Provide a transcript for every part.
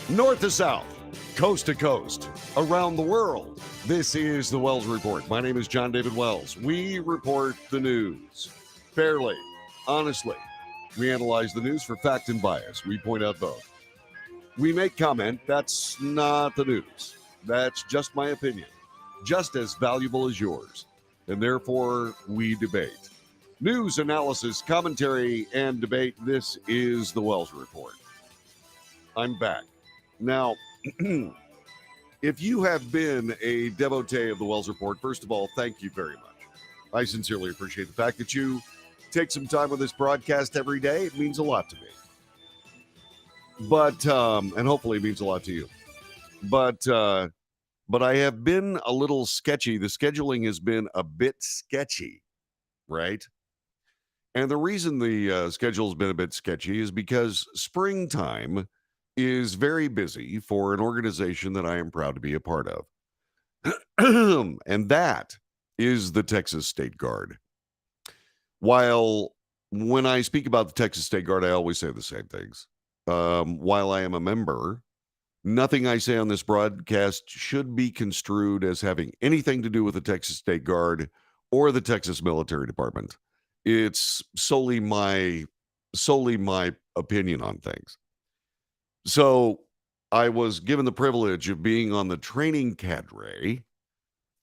North to south, coast to coast, around the world. This is the Wells Report. My name is John David Wells. We report the news fairly, honestly. We analyze the news for fact and bias. We point out both. We make comment. That's not the news. That's just my opinion, just as valuable as yours. And therefore, we debate. News, analysis, commentary, and debate. This is the Wells Report. I'm back. Now, if you have been a devotee of the Wells Report, first of all, thank you very much. I sincerely appreciate the fact that you take some time with this broadcast every day. It means a lot to me. But, and hopefully it means a lot to you. But I have been a little sketchy. The scheduling has been a bit sketchy, right? And the reason the schedule has been a bit sketchy is because springtime is very busy for an organization that I am proud to be a part of. And that is the Texas State Guard. While when I speak about the Texas State Guard, I always say the same things. While I am a member, nothing I say on this broadcast should be construed as having anything to do with the Texas State Guard or the Texas Military Department. It's solely my opinion on things. So I was given the privilege of being on the training cadre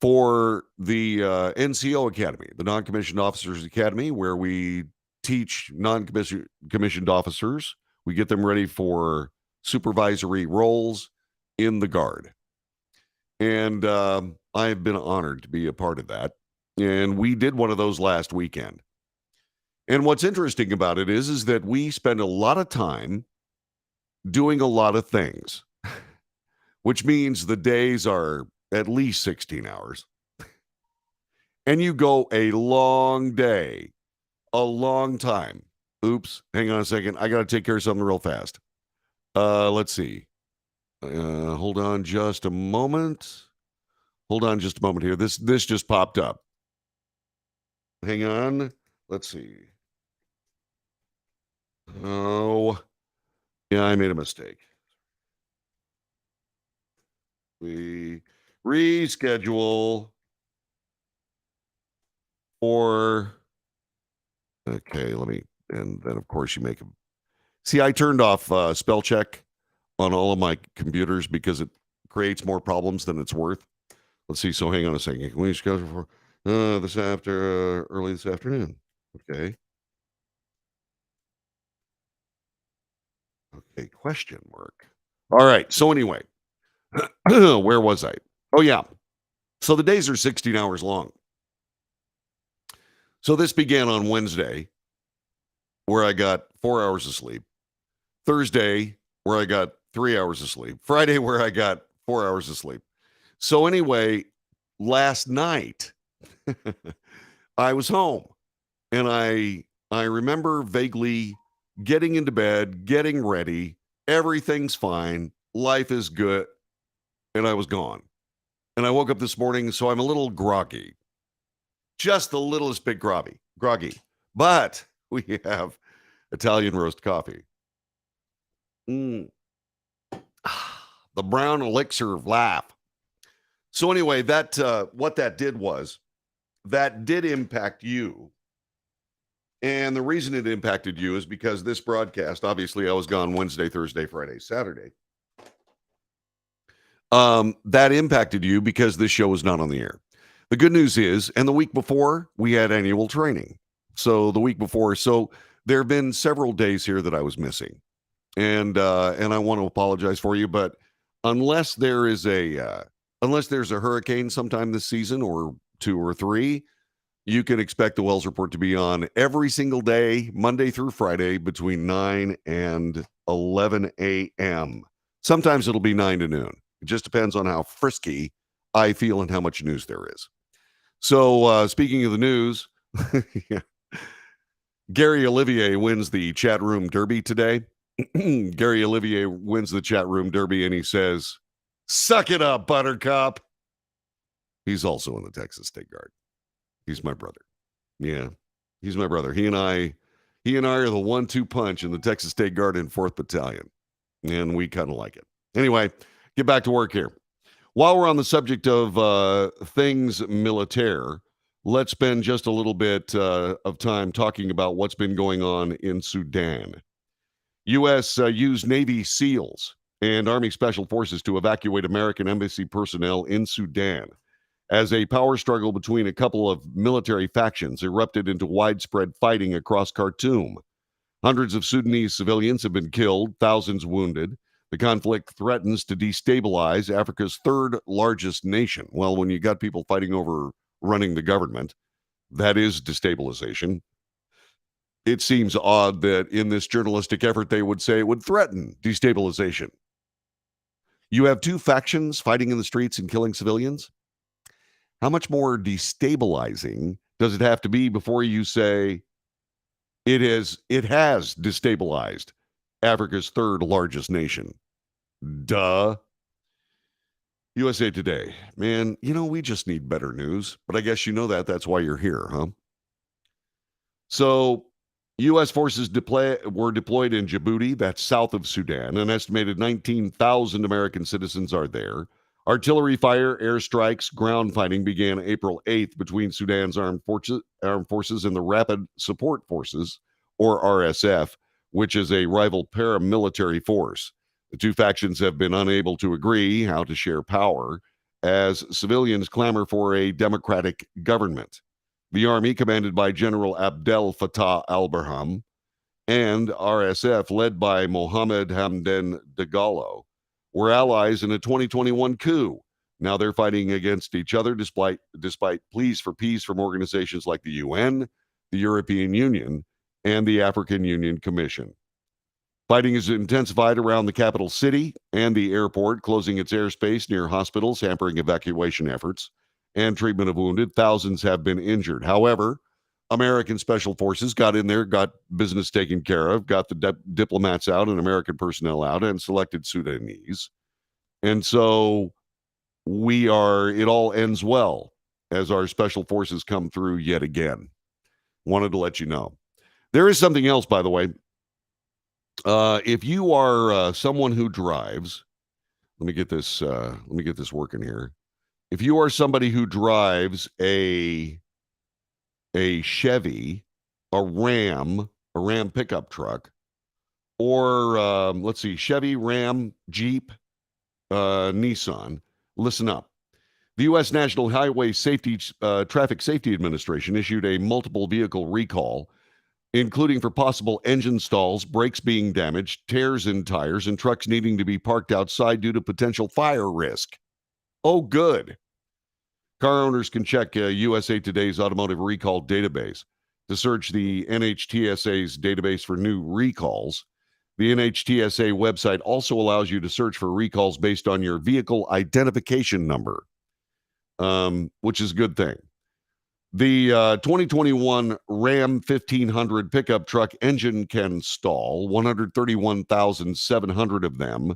for the NCO Academy, the Non-Commissioned Officers Academy, where we teach non-commissioned officers. We get them ready for supervisory roles in the Guard. And I have been honored to be a part of that. And we did one of those last weekend. And what's interesting about it is that we spend a lot of time doing a lot of things, which means the days are at least 16 hours. And you go a long day, a long time. Oops, hang on a second. I got to take care of something real fast. Let's see. Hold on just a moment. Hold on just a moment here. This just popped up. Hang on. Let's see. Oh, yeah, I made a mistake. We reschedule for, okay, and then of course you make them. See, I turned off spell check on all of my computers because it creates more problems than it's worth. Let's see. So hang on a second. Can we schedule for early this afternoon? Okay. Okay. Question mark. All right. So anyway, where was I? Oh yeah. So the days are 16 hours long. So this began on Wednesday, where I got 4 hours of sleep. Thursday, where I got 3 hours of sleep. Friday, where I got 4 hours of sleep. So anyway, last night, I was home, and I remember vaguely getting into bed, getting ready. Everything's fine. Life is good. And I was gone. And I woke up this morning, so I'm a little groggy. Just the littlest bit groggy. But we have Italian roast coffee. The brown elixir of life. So anyway, that what that did was that did impact you. And the reason it impacted you is because this broadcast, obviously I was gone Wednesday, Thursday, Friday, Saturday. That impacted you because this show was not on the air. The good news is, and the week before we had annual training. So the week before, so there have been several days here that I was missing. And I want to apologize for you, but unless there's a hurricane sometime this season or 2 or 3, you can expect the Wells Report to be on every single day, Monday through Friday, between 9 and 11 a.m. Sometimes it'll be 9 to noon. It just depends on how frisky I feel and how much news there is. So speaking of the news, yeah. Gary Olivier wins the chat room derby today. Gary Olivier wins the chat room derby, and he says, "Suck it up, Buttercup." He's also in the Texas State Guard. He's my brother. Yeah, he's my brother. He and I are the 1-2 punch in the Texas State Guard in 4th Battalion, and we kind of like it. Anyway, get back to work here. While we're on the subject of things militaire, let's spend just a little bit of time talking about what's been going on in Sudan. U.S. Used Navy SEALs and Army Special Forces to evacuate American embassy personnel in Sudan as a power struggle between a couple of military factions erupted into widespread fighting across Khartoum. Hundreds of Sudanese civilians have been killed, thousands wounded. The conflict threatens to destabilize Africa's third largest nation. Well, when you got people fighting over running the government, that is destabilization. It seems odd that in this journalistic effort they would say it would threaten destabilization. You have two factions fighting in the streets and killing civilians. How much more destabilizing does it have to be before you say it has destabilized Africa's third largest nation? Duh. USA Today. Man, we just need better news. But I guess you know that. That's why you're here, huh? So, U.S. forces were deployed in Djibouti, that's south of Sudan. An estimated 19,000 American citizens are there. Artillery fire, airstrikes, ground fighting began April 8th between Sudan's armed forces and the Rapid Support Forces, or RSF, which is a rival paramilitary force. The two factions have been unable to agree how to share power as civilians clamor for a democratic government. The army, commanded by General Abdel Fattah al-Burhan, and RSF, led by Mohammed Hamdan Dagalo, were allies in a 2021 coup. Now they're fighting against each other despite pleas for peace from organizations like the UN, the European Union, and the African Union Commission. Fighting is intensified around the capital city and the airport, closing its airspace near hospitals, hampering evacuation efforts and treatment of wounded. Thousands have been injured. However, American Special Forces got in there, got business taken care of, got the diplomats out and American personnel out, and selected Sudanese. And so it all ends well as our Special Forces come through yet again. Wanted to let you know. There is something else, by the way. If you are someone who drives, let me get this working here. If you are somebody who drives a Chevy, a Ram pickup truck, or let's see, Chevy, Ram, Jeep, Nissan, listen up. The U.S. National Highway Traffic Safety Administration issued a multiple vehicle recall, including for possible engine stalls, brakes being damaged, tears in tires, and trucks needing to be parked outside due to potential fire risk. Oh, good. Car owners can check USA Today's automotive recall database to search the NHTSA's database for new recalls. The NHTSA website also allows you to search for recalls based on your vehicle identification number, which is a good thing. The 2021 Ram 1500 pickup truck engine can stall, 131,700 of them,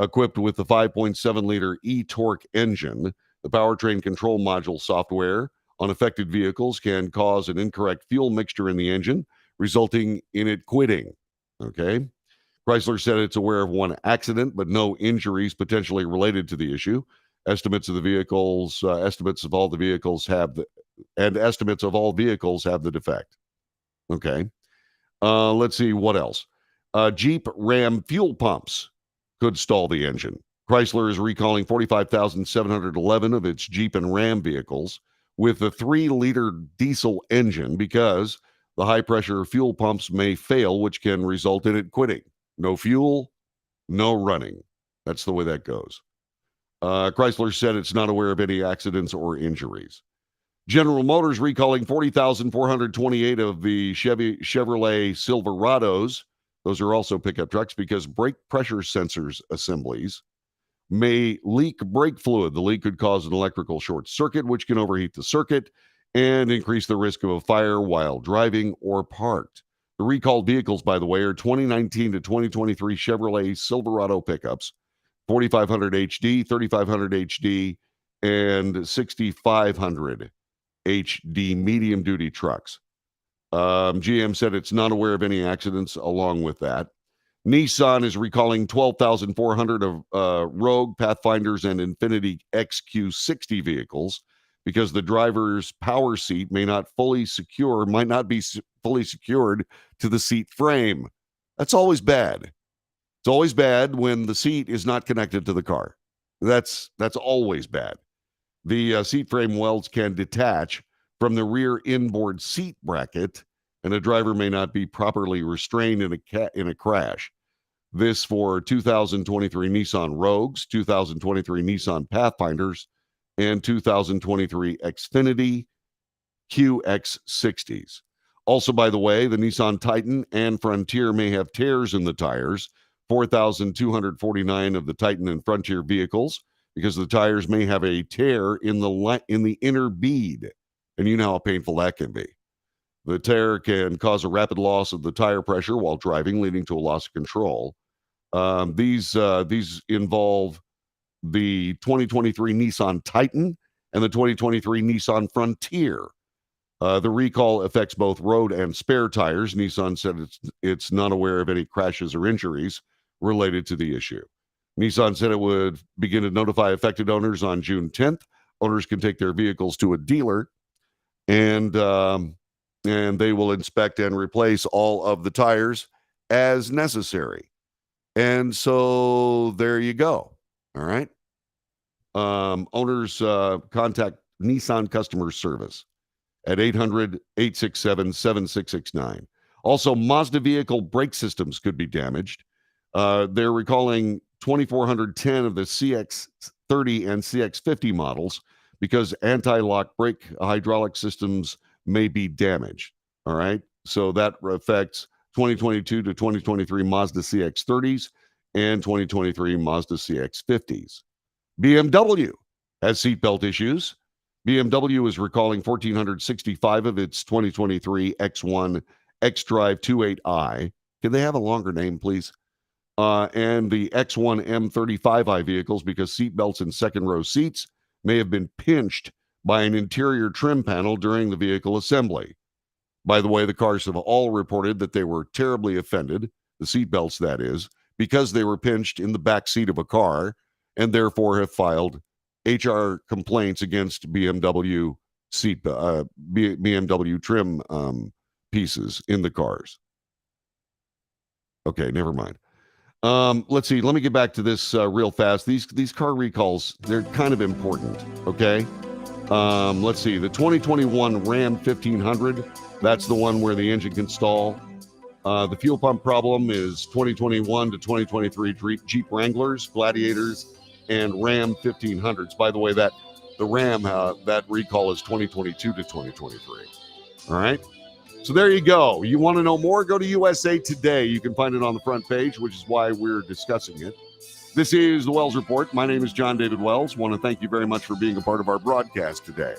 equipped with the 5.7-liter e-torque engine. The powertrain control module software on affected vehicles can cause an incorrect fuel mixture in the engine, resulting in it quitting. Okay. Chrysler said it's aware of one accident, but no injuries potentially related to the issue. Estimates of all vehicles have the defect. Okay. Let's see what else. Jeep Ram fuel pumps could stall the engine. Chrysler is recalling 45,711 of its Jeep and Ram vehicles with a 3-liter diesel engine because the high-pressure fuel pumps may fail, which can result in it quitting. No fuel, no running. That's the way that goes. Chrysler said it's not aware of any accidents or injuries. General Motors recalling 40,428 of the Chevrolet Silverados. Those are also pickup trucks because brake pressure sensors assemblies may leak brake fluid. The leak could cause an electrical short circuit, which can overheat the circuit and increase the risk of a fire while driving or parked. The recalled vehicles, by the way, are 2019 to 2023 Chevrolet Silverado pickups, 4500 HD, 3500 HD, and 6500 HD medium-duty trucks. GM said it's not aware of any accidents along with that. Nissan is recalling 12,400 of Rogue, Pathfinders, and Infiniti XQ60 vehicles because the driver's power seat might not be fully secured to the seat frame. That's always bad. It's always bad when the seat is not connected to the car. That's always bad. The seat frame welds can detach from the rear inboard seat bracket, and a driver may not be properly restrained in a crash. This for 2023 Nissan Rogues, 2023 Nissan Pathfinders, and 2023 Xfinity QX60s. Also, by the way, the Nissan Titan and Frontier may have tears in the tires. 4,249 of the Titan and Frontier vehicles, because the tires may have a tear in the inner bead, and you know how painful that can be. The tear can cause a rapid loss of the tire pressure while driving, leading to a loss of control. These involve the 2023 Nissan Titan and the 2023 Nissan Frontier. The recall affects both road and spare tires. Nissan said it's not aware of any crashes or injuries related to the issue. Nissan said it would begin to notify affected owners on June 10th. Owners can take their vehicles to a dealer, and they will inspect and replace all of the tires as necessary. And so there you go. All right. Owners contact Nissan customer service at 800-867-7669. Also, Mazda vehicle brake systems could be damaged. They're recalling 2,410 of the CX30 and CX50 models because anti-lock brake hydraulic systems may be damaged. All right. So that affects 2022 to 2023 Mazda CX30s and 2023 Mazda CX50s. BMW has seatbelt issues. BMW is recalling 1,465 of its 2023 X1 xDrive 28i. Can they have a longer name, please? And the X1 M35i vehicles because seatbelts in second row seats may have been pinched by an interior trim panel during the vehicle assembly. By the way, the cars have all reported that they were terribly offended, the seatbelts that is, because they were pinched in the back seat of a car, and therefore have filed HR complaints against BMW BMW trim pieces in the cars. Okay, never mind. Let's see. Let me get back to this real fast. These car recalls, they're kind of important. Okay. Let's see. The 2021 Ram 1500. That's the one where the engine can stall. The fuel pump problem is 2021 to 2023 Jeep Wranglers, Gladiators, and Ram 1500s. By the way, the Ram, that recall is 2022 to 2023. All right. So there you go. You want to know more? Go to USA Today. You can find it on the front page, which is why we're discussing it. This is the Wells Report. My name is John David Wells. Want to thank you very much for being a part of our broadcast today.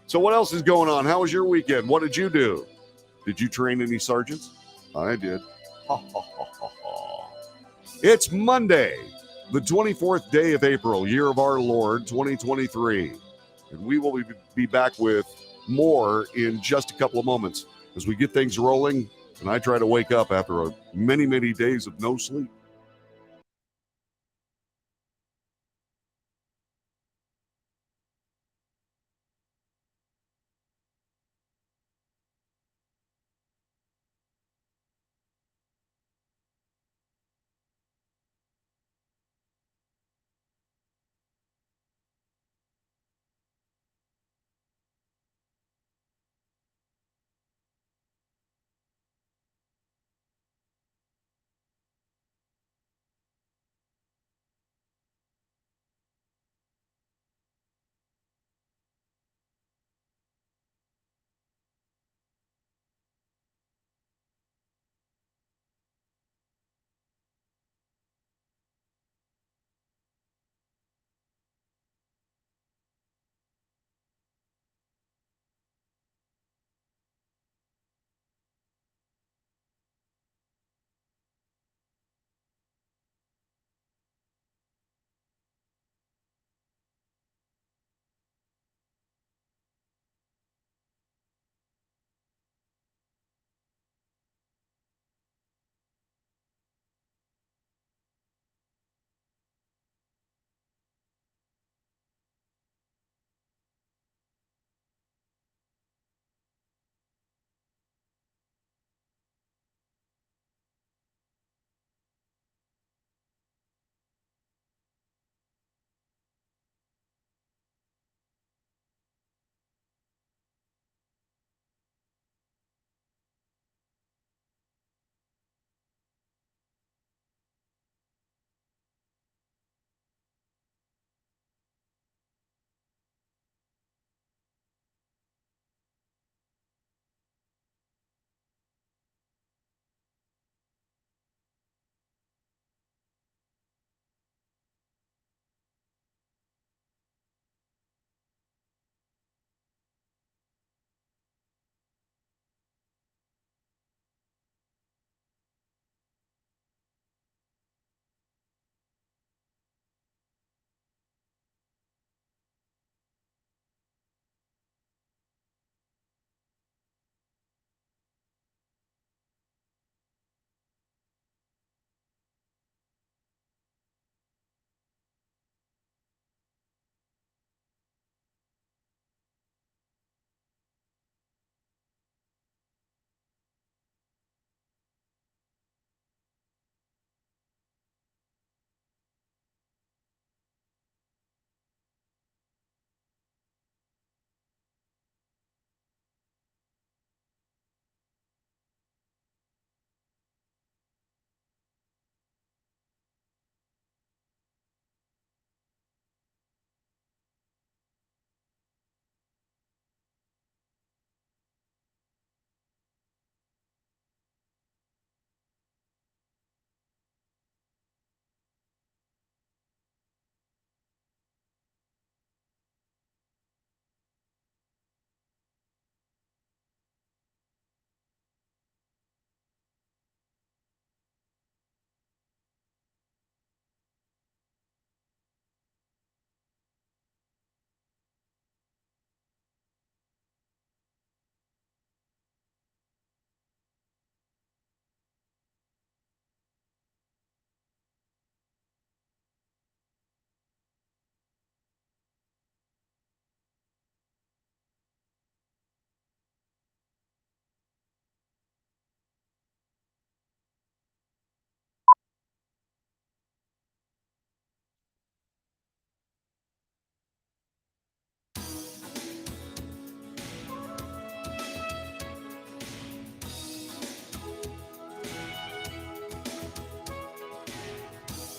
So what else is going on? How was your weekend? What did you do? Did you train any sergeants? I did. It's Monday, the 24th day of April, year of our Lord, 2023. And we will be back with more in just a couple of moments as we get things rolling and I try to wake up after many, many days of no sleep.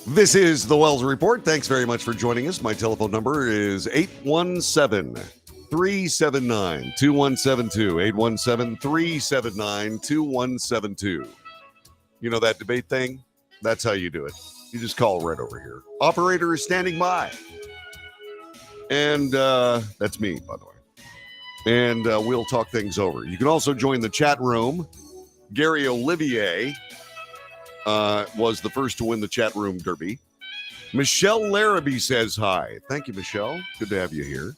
This is the Wells Report. Thanks very much for joining us. My telephone number is 817 379 2172. 817 379 2172. You know that debate thing? That's how you do it. You just call right over here. Operator is standing by. And that's me, by the way. And we'll talk things over. You can also join the chat room. Gary Olivier was the first to win the chat room derby. Michelle Larrabee says hi. Thank you, Michelle. Good to have you here.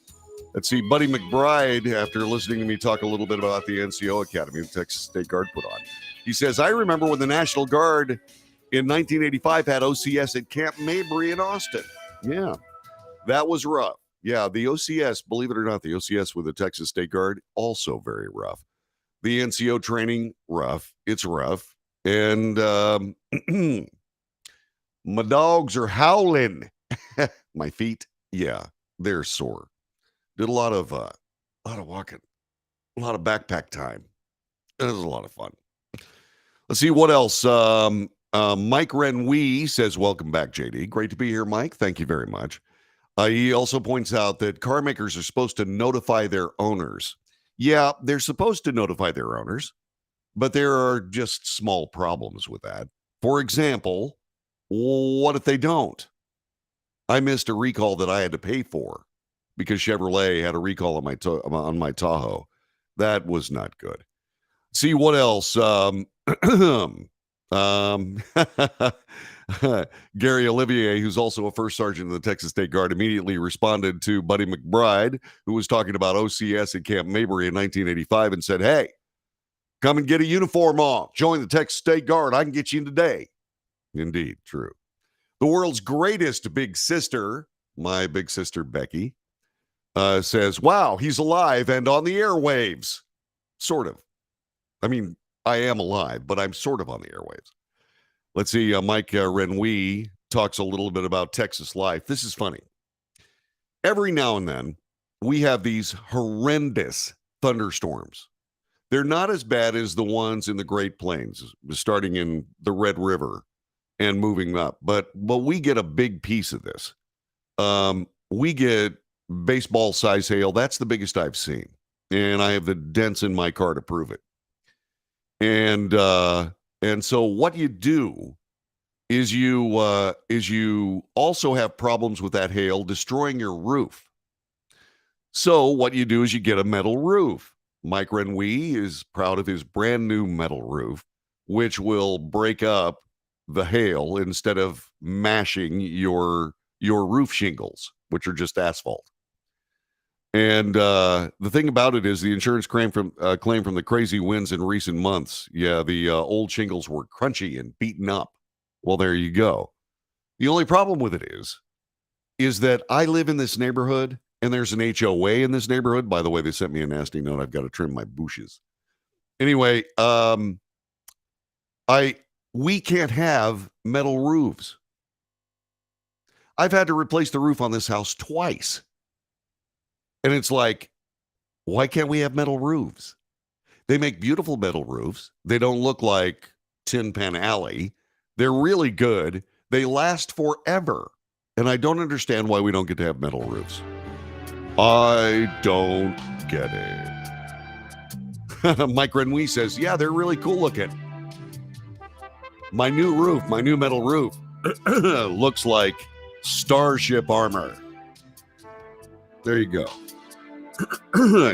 Let's see, Buddy McBride, after listening to me talk a little bit about the NCO Academy the Texas State Guard put on, he says, I remember when the National Guard in 1985 had OCS at Camp Mabry in Austin. Yeah, that was rough. Yeah, the OCS, believe it or not, the OCS with the Texas State Guard, also very rough. The NCO training, rough. It's rough. And my dogs are howling. My feet, yeah, they're sore. Did a lot of walking, a lot of backpack time. It was a lot of fun. Let's see what else. Mike Renwee says, welcome back, JD. Great to be here, Mike. Thank you very much. He also points out that car makers are supposed to notify their owners. Yeah, they're supposed to notify their owners, but there are just small problems with that. For example, what if they don't? I missed a recall that I had to pay for because Chevrolet had a recall on my Tahoe. That was not good. See what else? Gary Olivier, who's also a first sergeant in the Texas State Guard, immediately responded to Buddy McBride, who was talking about OCS at Camp Mabry in 1985, and said, hey, come and get a uniform on. Join the Texas State Guard. I can get you in today. Indeed, true. The world's greatest big sister, my big sister Becky, says, wow, he's alive and on the airwaves. Sort of. I mean, I am alive, but I'm sort of on the airwaves. Let's see. Mike Renwee talks a little bit about Texas life. This is funny. Every now and then, we have these horrendous thunderstorms. They're not as bad as the ones in the Great Plains, starting in the Red River and moving up. But we get a big piece of this. We get baseball size hail. That's the biggest I've seen. And I have the dents in my car to prove it. And so what you do is you also have problems with that hail destroying your roof. So what you do is you get a metal roof. Mike Renwee is proud of his brand new metal roof, which will break up the hail instead of mashing your roof shingles, which are just asphalt. And the thing about it is the insurance claim from the crazy winds in recent months. Yeah, the old shingles were crunchy and beaten up. Well, there you go. The only problem with it is that I live in this neighborhood and there's an HOA in this neighborhood. By the way, they sent me a nasty note. I've got to trim my bushes. Anyway, we can't have metal roofs. I've had to replace the roof on this house twice. And it's like, why can't we have metal roofs? They make beautiful metal roofs. They don't look like Tin Pan Alley. They're really good. They last forever. And I don't understand why we don't get to have metal roofs. I don't get it. Mike Renwee says, yeah, they're really cool looking. My new roof, my new metal roof, looks like starship armor. There you go.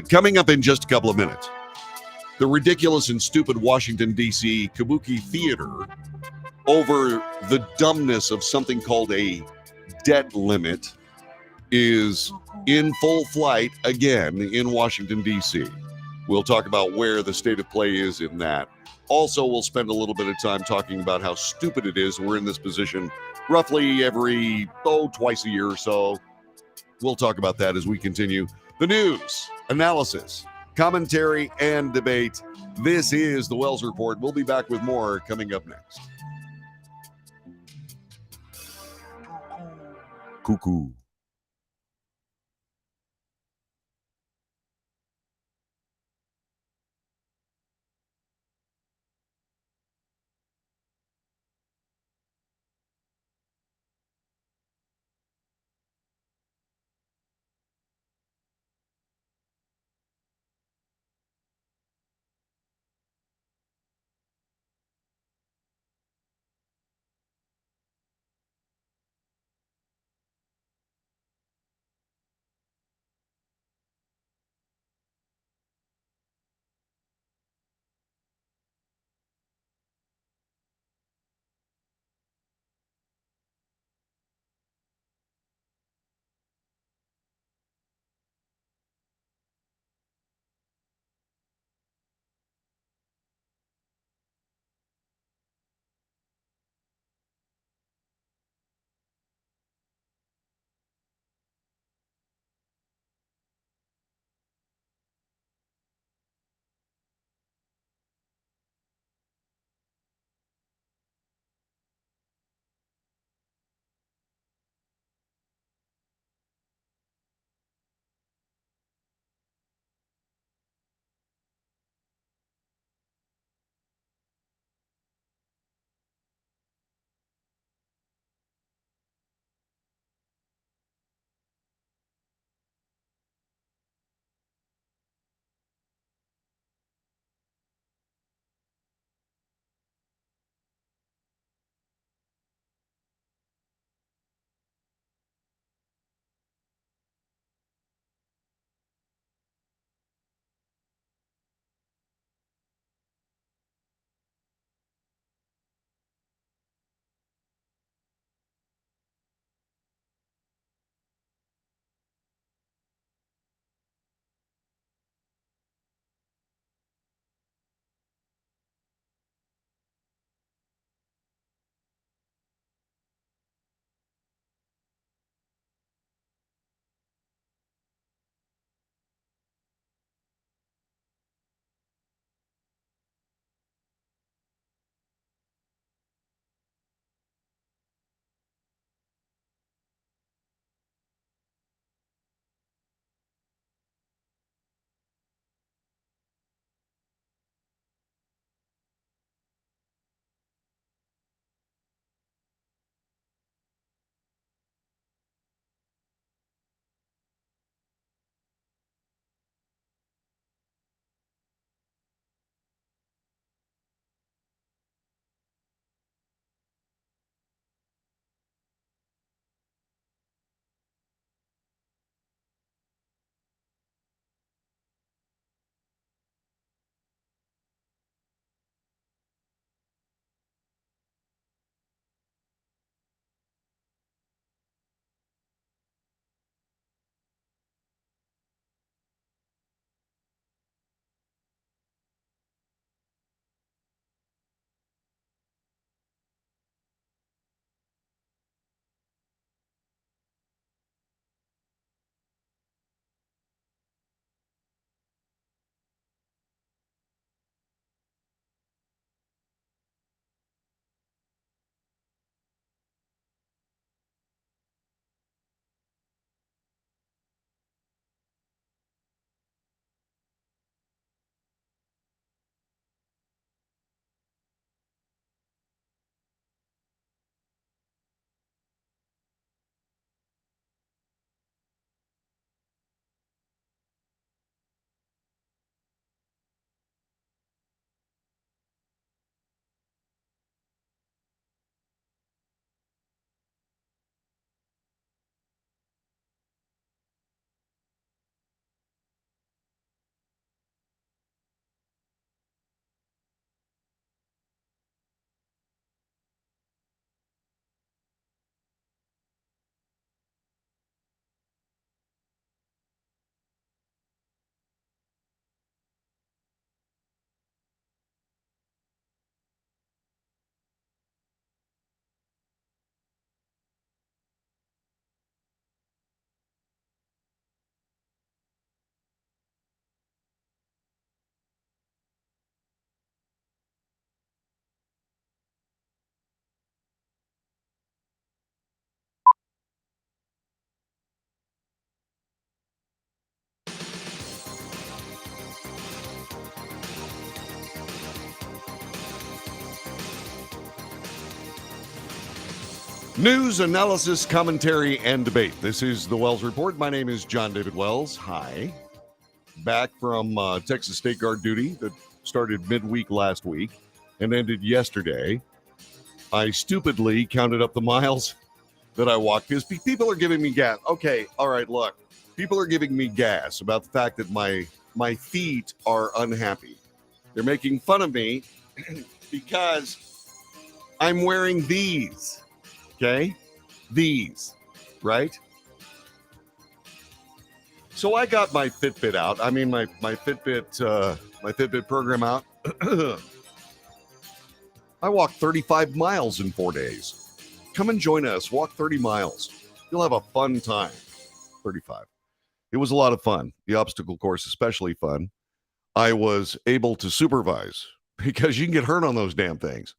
Coming up in just a couple of minutes, the ridiculous and stupid Washington, D.C. Kabuki Theater over the dumbness of something called a debt limit is in full flight again in Washington, D.C. We'll talk about where the state of play is in that. Also, we'll spend a little bit of time talking about how stupid it is we're in this position roughly every, twice a year or so. We'll talk about that as we continue the news, analysis, commentary, and debate. This is the Wells Report. We'll be back with more coming up next. Cuckoo. News, analysis, commentary, and debate. This is the Wells Report. My name is John David Wells. Hi. Back from Texas State Guard duty that started midweek last week and ended yesterday. I stupidly counted up the miles that I walked because people are giving me gas. Okay, all right, look. People are giving me gas about the fact that my feet are unhappy. They're making fun of me because I'm wearing these. Okay? These, right? So I got my Fitbit out. I mean, my Fitbit program out. I walked 35 miles in 4 days. Come and join us. Walk 30 miles. You'll have a fun time. 35. It was a lot of fun. The obstacle course, especially fun. I was able to supervise because you can get hurt on those damn things.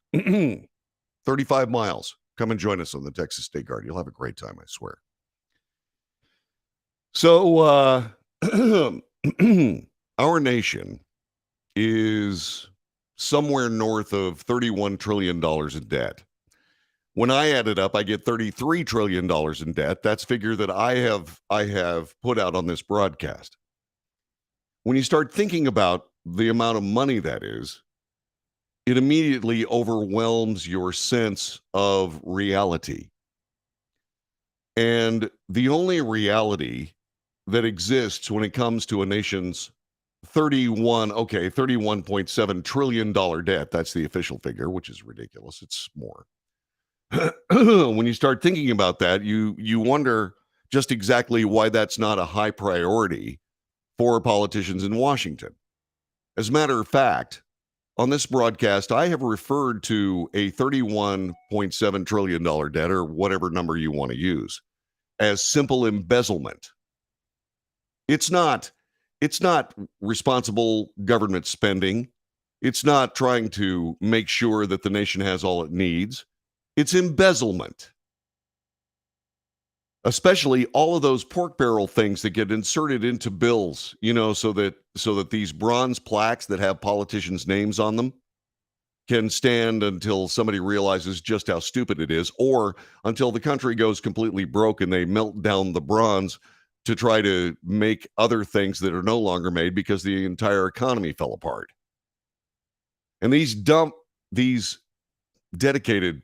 35 miles. Come and join us on the Texas State Guard. You'll have a great time, I swear. So, our nation is somewhere north of $31 trillion in debt. When I add it up, I get $33 trillion in debt. That's figure that I have put out on this broadcast. When you start thinking about the amount of money that is, it immediately overwhelms your sense of reality. And the only reality that exists when it comes to a nation's $31.7 trillion debt, that's the official figure, which is ridiculous. It's more. When you start thinking about that, you wonder just exactly why that's not a high priority for politicians in Washington. As a matter of fact, on this broadcast, I have referred to a $31.7 trillion debt, or whatever number you want to use, as simple embezzlement. It's not responsible government spending. It's not trying to make sure that the nation has all it needs. It's embezzlement. Especially all of those pork barrel things that get inserted into bills, so that these bronze plaques that have politicians' names on them can stand until somebody realizes just how stupid it is, or until the country goes completely broke and they melt down the bronze to try to make other things that are no longer made because the entire economy fell apart. And these dedicated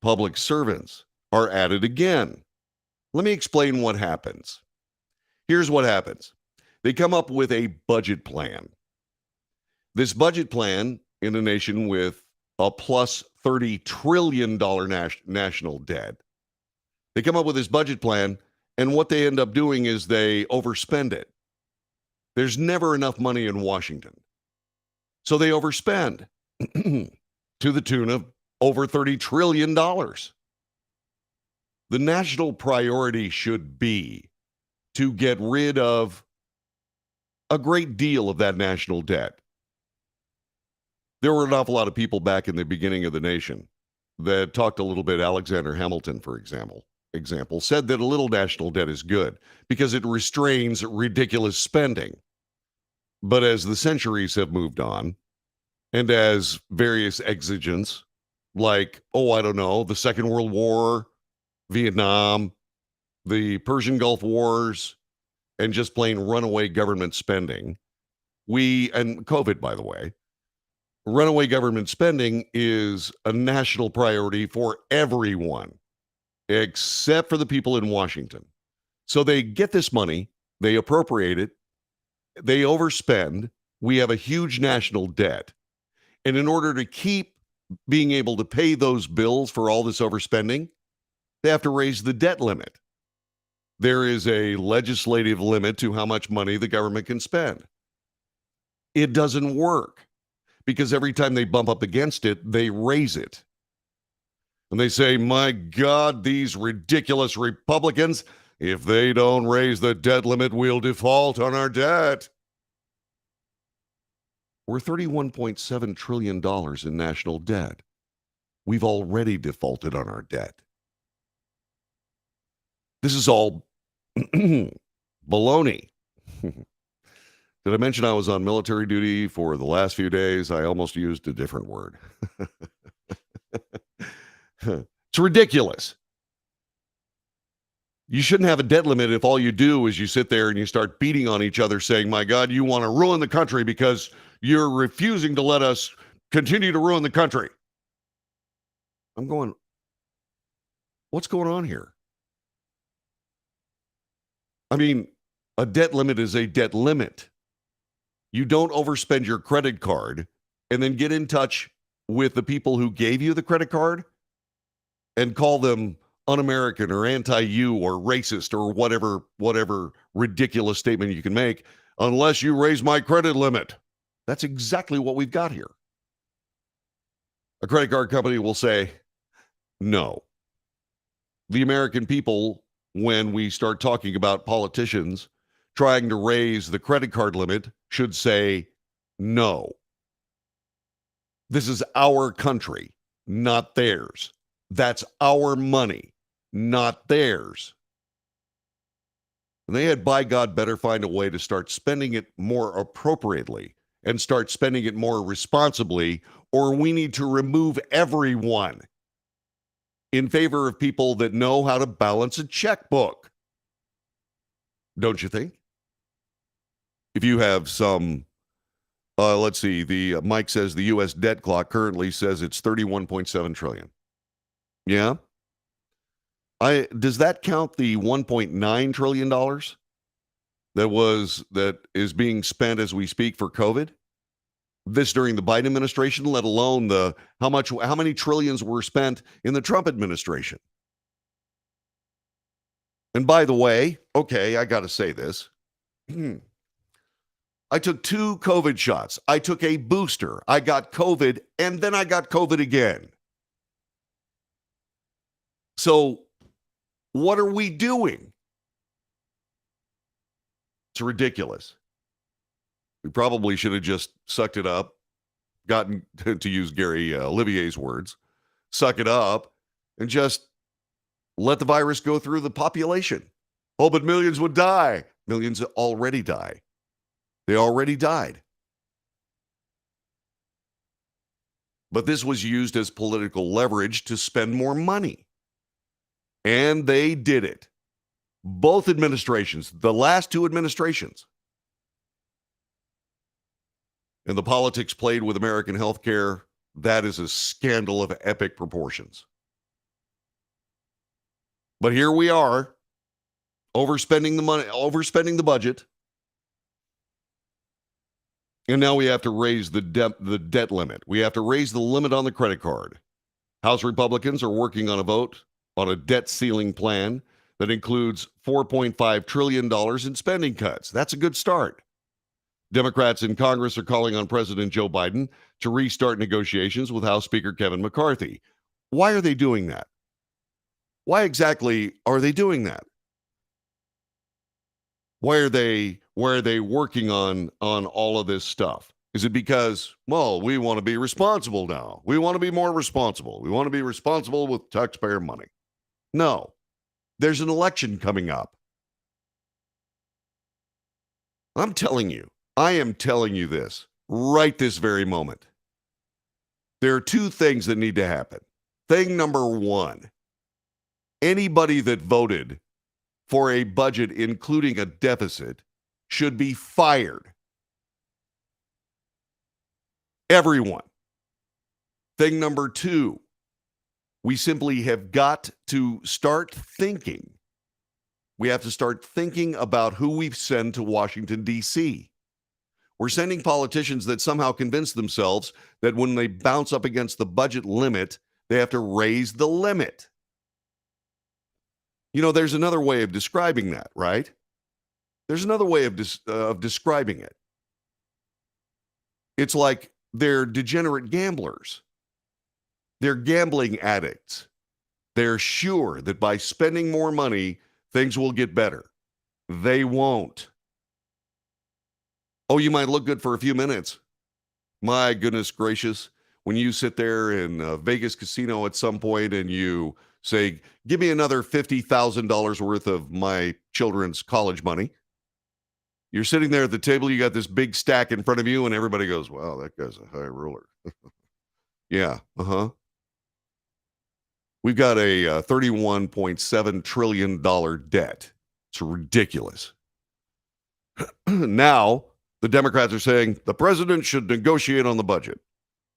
public servants are at it again. Let me explain what happens. Here's what happens. They come up with a budget plan. This budget plan in a nation with a plus $30 trillion national debt. They come up with this budget plan, and what they end up doing is they overspend it. There's never enough money in Washington. So they overspend to the tune of over $30 trillion. The national priority should be to get rid of a great deal of that national debt. There were an awful lot of people back in the beginning of the nation that talked a little bit. Alexander Hamilton, for example, said that a little national debt is good because it restrains ridiculous spending. But as the centuries have moved on, and as various exigents like, the Second World War, Vietnam, the Persian Gulf Wars, and just plain runaway government spending. And COVID, by the way, runaway government spending is a national priority for everyone, except for the people in Washington. So they get this money, they appropriate it, they overspend, we have a huge national debt. And in order to keep being able to pay those bills for all this overspending, they have to raise the debt limit. There is a legislative limit to how much money the government can spend. It doesn't work because every time they bump up against it, they raise it. And they say, my God, these ridiculous Republicans, if they don't raise the debt limit, we'll default on our debt. We're $31.7 trillion in national debt. We've already defaulted on our debt. This is all baloney. Did I mention I was on military duty for the last few days? I almost used a different word. It's ridiculous. You shouldn't have a debt limit if all you do is you sit there and you start beating on each other saying, my God, you want to ruin the country because you're refusing to let us continue to ruin the country. I'm going, what's going on here? I mean, a debt limit is a debt limit. You don't overspend your credit card and then get in touch with the people who gave you the credit card and call them un-American or anti-you or racist or whatever ridiculous statement you can make unless you raise my credit limit. That's exactly what we've got here. A credit card company will say, no. The American people, when we start talking about politicians trying to raise the credit card limit, should say, no. This is our country, not theirs. That's our money, not theirs. And they had, by God, better find a way to start spending it more appropriately and start spending it more responsibly, or we need to remove everyone in favor of people that know how to balance a checkbook. Don't you think? If you have some, let's see, Mike says the U.S. debt clock currently says it's $31.7 trillion. Yeah? Does that count the $1.9 trillion that is being spent as we speak for COVID? This during the Biden administration, let alone how many trillions were spent in the Trump administration. And by the way, okay, I got to say this. I took 2 COVID shots. I took a booster. I got COVID, and then I got COVID again. So what are we doing? It's ridiculous. We probably should have just sucked it up, gotten, to use Gary Olivier's words, suck it up, and just let the virus go through the population. Oh, but millions would die. Millions already die. They already died. But this was used as political leverage to spend more money. And they did it. Both administrations, the last 2 administrations. And the politics played with American healthcare, that is a scandal of epic proportions. But here we are, overspending the money, overspending the budget. And now we have to raise the debt limit. We have to raise the limit on the credit card. House Republicans are working on a vote on a debt ceiling plan that includes $4.5 trillion in spending cuts. That's a good start. Democrats in Congress are calling on President Joe Biden to restart negotiations with House Speaker Kevin McCarthy. Why are they doing that? Why exactly are they doing that? Why are they working on all of this stuff? Is it because, well, we want to be responsible now? We want to be more responsible. We want to be responsible with taxpayer money. No. There's an election coming up. I'm telling you, I am telling you this right this very moment. There are 2 things that need to happen. Thing number 1, anybody that voted for a budget including a deficit should be fired. Everyone. Thing number 2, we simply have got to start thinking. We have to start thinking about who we send to Washington, D.C. We're sending politicians that somehow convince themselves that when they bounce up against the budget limit, they have to raise the limit. You know, there's another way of describing that, right? There's another way of describing it. It's like they're degenerate gamblers. They're gambling addicts. They're sure that by spending more money, things will get better. They won't. Oh, you might look good for a few minutes. My goodness gracious. When you sit there in a Vegas casino at some point and you say, give me another $50,000 worth of my children's college money. You're sitting there at the table, you got this big stack in front of you, and everybody goes, wow, that guy's a high roller. Yeah, We've got a $31.7 trillion debt. It's ridiculous. Now, the Democrats are saying the president should negotiate on the budget.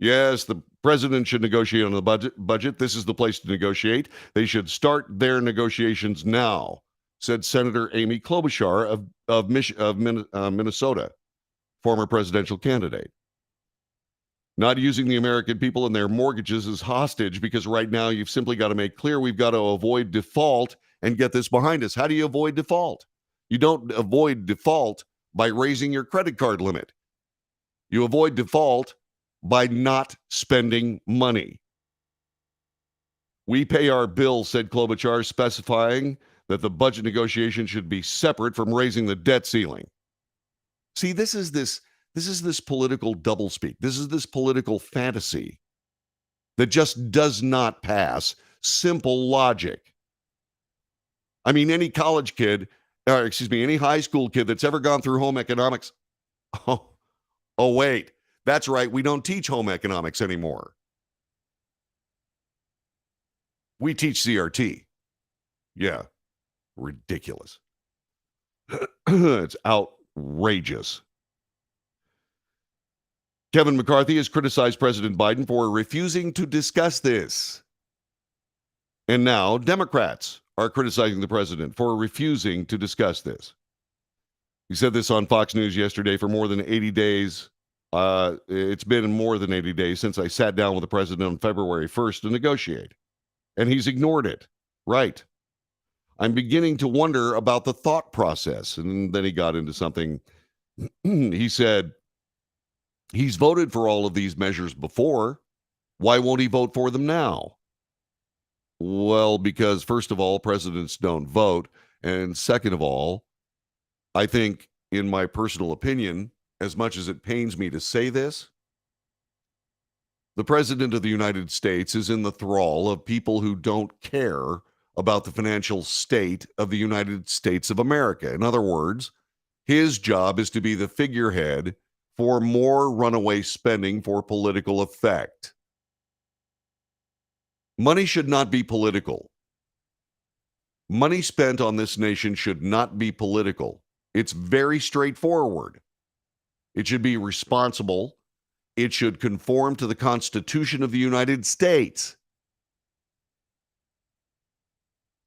Yes, the president should negotiate on the budget. This is the place to negotiate. They should start their negotiations now, said Senator Amy Klobuchar of Minnesota, former presidential candidate. Not using the American people and their mortgages as hostage, because right now you've simply got to make clear we've got to avoid default and get this behind us. How do you avoid default? You don't avoid default by raising your credit card limit. You avoid default by not spending money. We pay our bills, said Klobuchar, specifying that the budget negotiation should be separate from raising the debt ceiling. See, this is this political doublespeak. This is this political fantasy that just does not pass simple logic. I mean, any college kid, any high school kid that's ever gone through home economics. Oh, wait. That's right. We don't teach home economics anymore. We teach CRT. Yeah. Ridiculous. It's outrageous. Kevin McCarthy has criticized President Biden for refusing to discuss this. And now Democrats are criticizing the president for refusing to discuss this. He said this on Fox News yesterday. For more than 80 days, it's been more than 80 days since I sat down with the president on February 1st to negotiate. And he's ignored it. Right. I'm beginning to wonder about the thought process. And then he got into something. He said, he's voted for all of these measures before. Why won't he vote for them now? Well, because first of all, presidents don't vote. And second of all, I think, in my personal opinion, as much as it pains me to say this, the president of the United States is in the thrall of people who don't care about the financial state of the United States of America. In other words, his job is to be the figurehead for more runaway spending for political effect. Money should not be political. Money spent on this nation should not be political. It's very straightforward. It should be responsible. It should conform to the Constitution of the United States.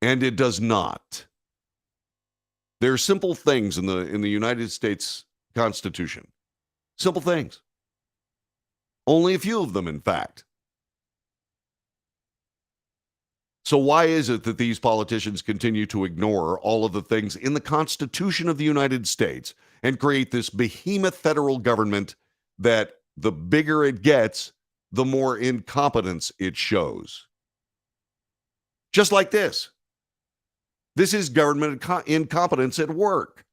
And it does not. There are simple things in the United States Constitution. Simple things. Only a few of them, in fact. So why is it that these politicians continue to ignore all of the things in the Constitution of the United States and create this behemoth federal government that the bigger it gets, the more incompetence it shows? Just like this. This is government incompetence at work.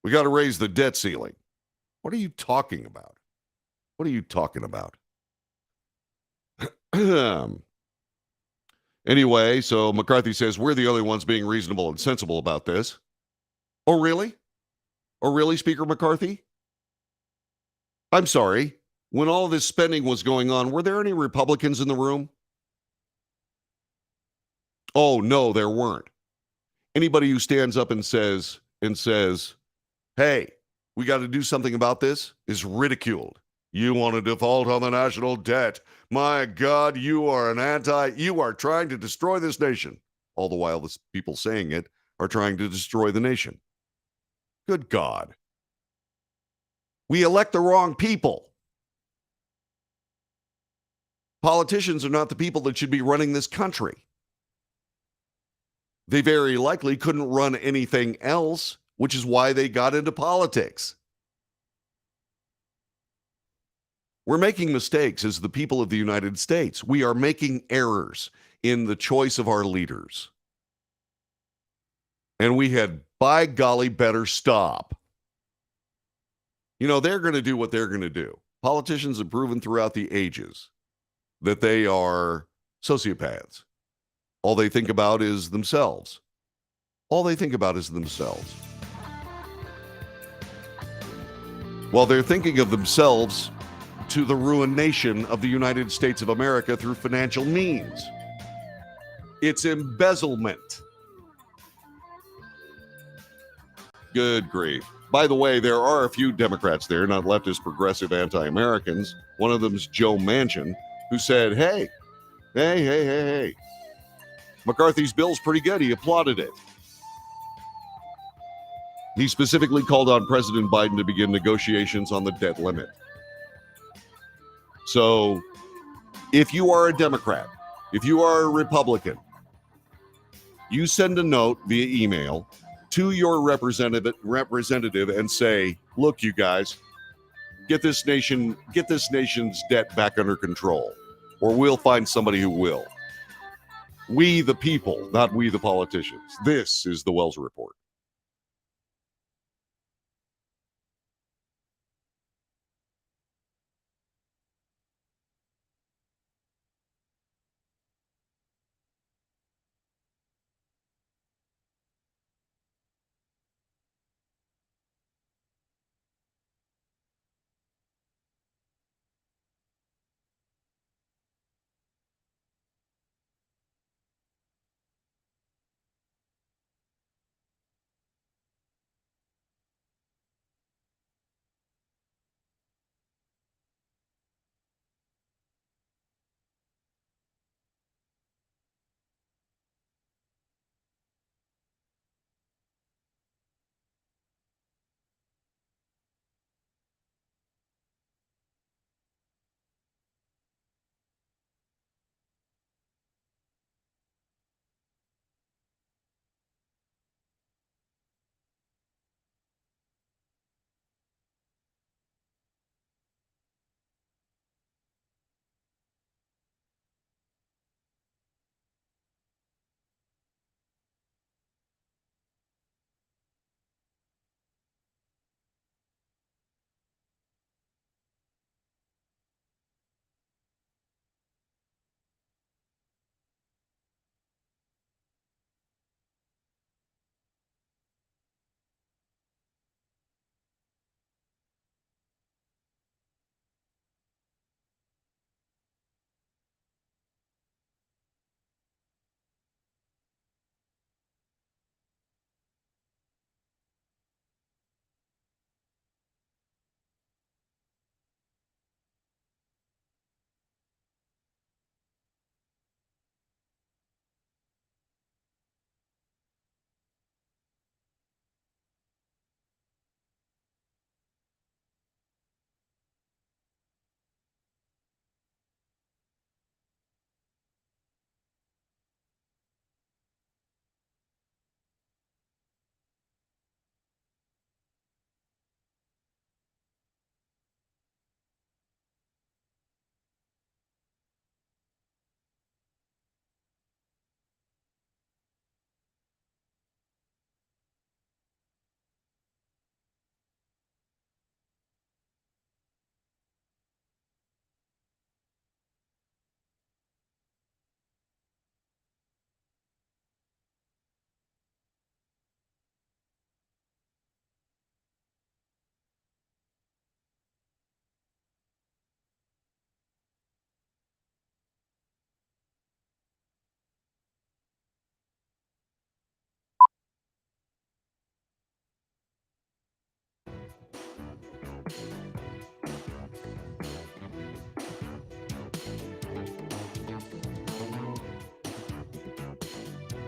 We got to raise the debt ceiling. What are you talking about? What are you talking about? Anyway, so McCarthy says we're the only ones being reasonable and sensible about this. Oh, really? Oh, really, Speaker McCarthy? I'm sorry. When all this spending was going on, were there any Republicans in the room? Oh, no, there weren't. Anybody who stands up and says, hey, we got to do something about this is ridiculed. You want to default on the national debt. My God, you are you are trying to destroy this nation. All the while, the people saying it are trying to destroy the nation. Good God. We elect the wrong people. Politicians are not the people that should be running this country. They very likely couldn't run anything else, which is why they got into politics. We're making mistakes as the people of the United States. We are making errors in the choice of our leaders. And we had, by golly, better stop. You know, they're going to do what they're going to do. Politicians have proven throughout the ages that they are sociopaths. All they think about is themselves. All they think about is themselves. While they're thinking of themselves, to the ruination of the United States of America through financial means. It's embezzlement. Good grief. By the way, there are a few Democrats there, not leftist, progressive, anti-Americans. One of them is Joe Manchin, who said, hey, McCarthy's bill's pretty good. He applauded it. He specifically called on President Biden to begin negotiations on the debt limit. So if you are a Democrat, if you are a Republican, you send a note via email to your representative and say, look, you guys, get this nation's debt back under control, or we'll find somebody who will. We the people, not we the politicians. This is the Wells Report.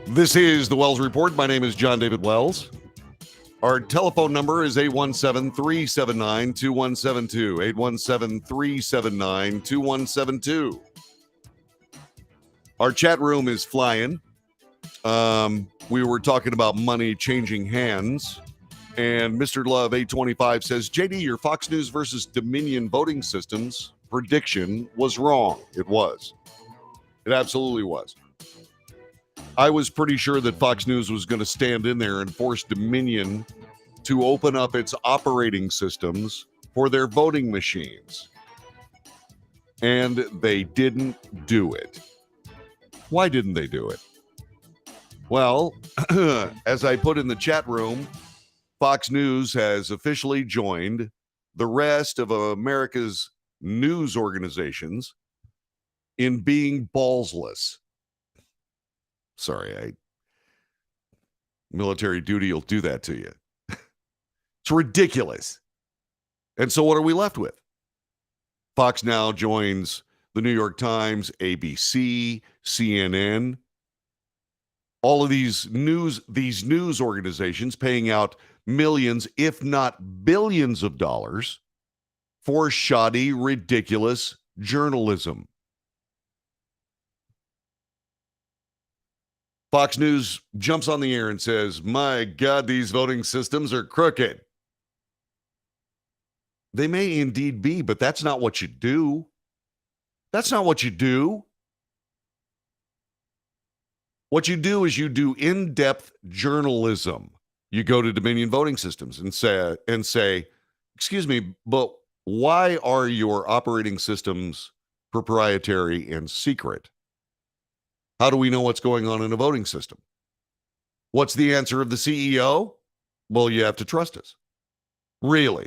This is the Wells Report. My name is John David Wells. Our telephone number is 817-379-2172. 817-379-2172. Our chat room is flying. We were talking about money changing hands. And Mr. Love 825 says, JD, your Fox News versus Dominion voting systems prediction was wrong. It was. It absolutely was. I was pretty sure that Fox News was going to stand in there and force Dominion to open up its operating systems for their voting machines. And they didn't do it. Why didn't they do it? Well, as I put in the chat room, Fox News has officially joined the rest of America's news organizations in being ballsless. Sorry, military duty will do that to you. It's ridiculous. And so what are we left with? Fox now joins the New York Times, ABC, CNN, all of these news organizations paying out millions, if not billions of dollars for shoddy, ridiculous journalism. Fox News jumps on the air and says, my God, these voting systems are crooked. They may indeed be, but that's not what you do. That's not what you do. What you do is you do in-depth journalism. You go to Dominion Voting Systems and say, excuse me, but why are your operating systems proprietary and secret? How do we know what's going on in a voting system? What's the answer of the CEO? Well, you have to trust us. Really?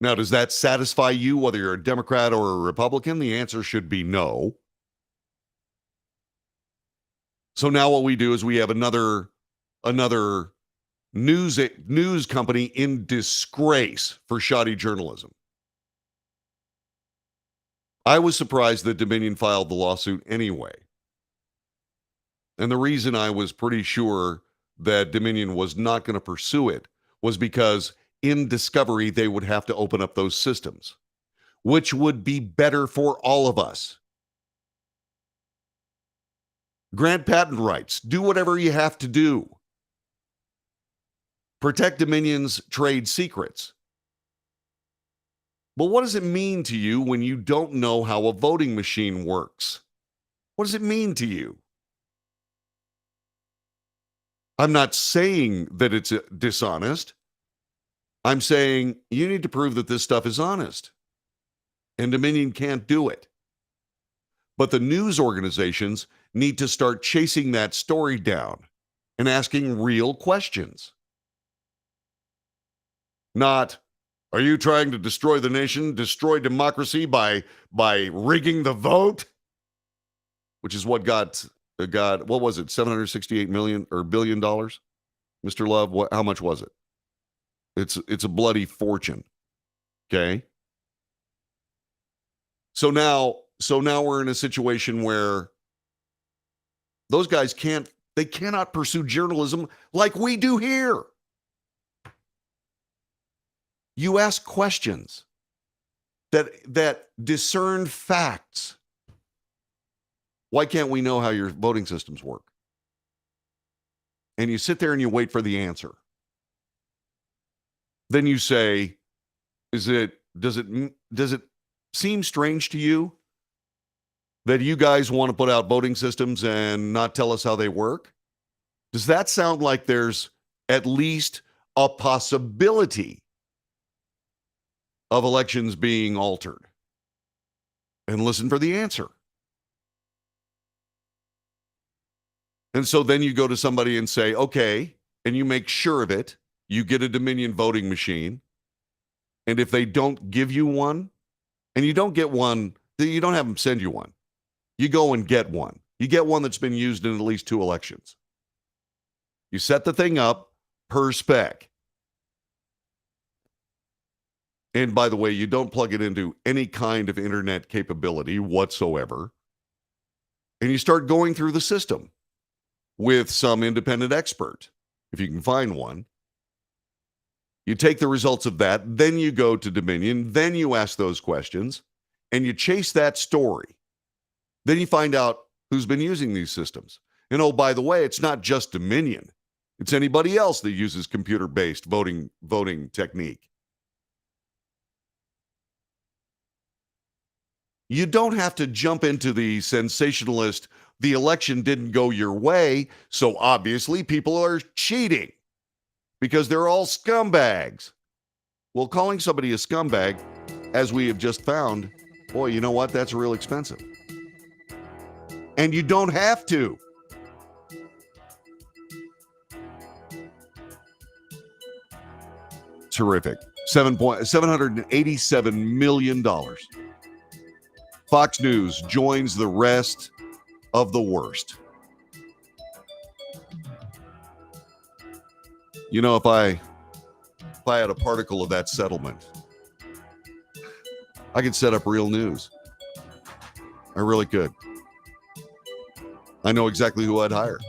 Now, does that satisfy you, whether you're a Democrat or a Republican? The answer should be no. So now what we do is we have another news company in disgrace for shoddy journalism. I was surprised that Dominion filed the lawsuit anyway. And the reason I was pretty sure that Dominion was not going to pursue it was because in discovery, they would have to open up those systems, which would be better for all of us. Grant patent rights. Do whatever you have to do. Protect Dominion's trade secrets. But what does it mean to you when you don't know how a voting machine works? What does it mean to you? I'm not saying that it's dishonest. I'm saying you need to prove that this stuff is honest. And Dominion can't do it. But the news organizations need to start chasing that story down and asking real questions. Not, are you trying to destroy the nation, destroy democracy by rigging the vote? Which is what got what was it, $768 million or $1 billion? Mr. Love, how much was it? It's a bloody fortune. Okay? So now we're in a situation where those guys cannot pursue journalism like we do here. You ask questions that discern facts. Why can't we know how your voting systems work? And you sit there and you wait for the answer. Then you say, does it seem strange to you that you guys want to put out voting systems and not tell us how they work? Does that sound like there's at least a possibility of elections being altered? And listen for the answer. And so then you go to somebody and say, okay, and you make sure of it. You get a Dominion voting machine. And if they don't give you one, and you don't get one, you don't have them send you one. You go and get one. You get one that's been used in at least 2 elections. You set the thing up per spec. And by the way, you don't plug it into any kind of internet capability whatsoever. And you start going through the system with some independent expert, if you can find one. You take the results of that, then you go to Dominion, then you ask those questions, and you chase that story. Then you find out who's been using these systems. And oh, by the way, it's not just Dominion. It's anybody else that uses computer-based voting technique. You don't have to jump into the sensationalist, the election didn't go your way, so obviously people are cheating because they're all scumbags. Well, calling somebody a scumbag, as we have just found, boy, you know what? That's real expensive. And you don't have to. Terrific. $787 million. Fox News joins the rest of the worst. You know, if I had a particle of that settlement, I could set up real news. I really could. I know exactly who I'd hire.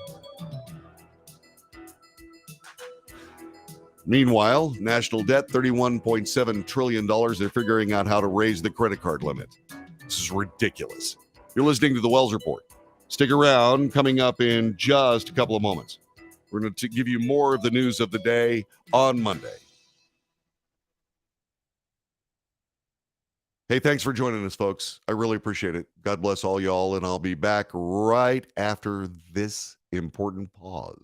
Meanwhile, national debt, $31.7 trillion. They're figuring out how to raise the credit card limit. This is ridiculous. You're listening to the Wells Report. Stick around. Coming up in just a couple of moments, we're going to give you more of the news of the day on Monday. Hey, thanks for joining us, folks. I really appreciate it. God bless all y'all, and I'll be back right after this important pause.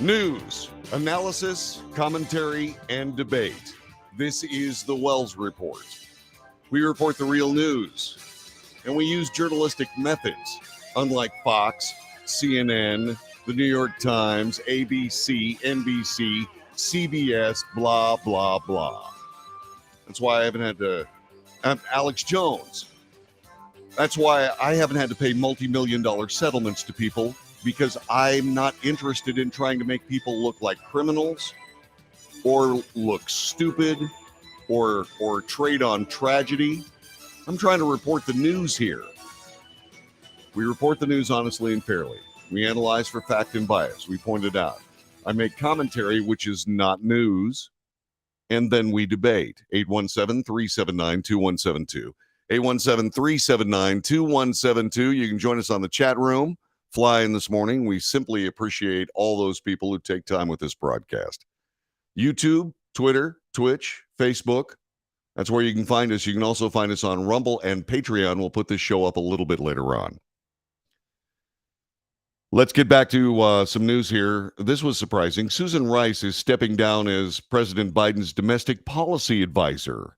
News, analysis, commentary, and debate. This is the Wells Report. We report the real news, and we use journalistic methods, unlike Fox, CNN, the New York Times, ABC, NBC, CBS, blah, blah, blah. That's why I haven't had to... Alex Jones. That's why I haven't had to pay multi-million-dollar settlements to people, because I'm not interested in trying to make people look like criminals or look stupid or trade on tragedy. I'm trying to report the news here. We report the news honestly and fairly. We analyze for fact and bias. We point it out. I make commentary, which is not news, and then we debate. 817-379-2172. 817-379-2172. You can join us on the chat room. Fly in this morning. We simply appreciate all those people who take time with this broadcast. YouTube, Twitter, Twitch, Facebook. That's where you can find us. You can also find us on Rumble and Patreon. We'll put this show up a little bit later on. Let's get back to some news here. This was surprising. Susan Rice is stepping down as President Biden's domestic policy advisor.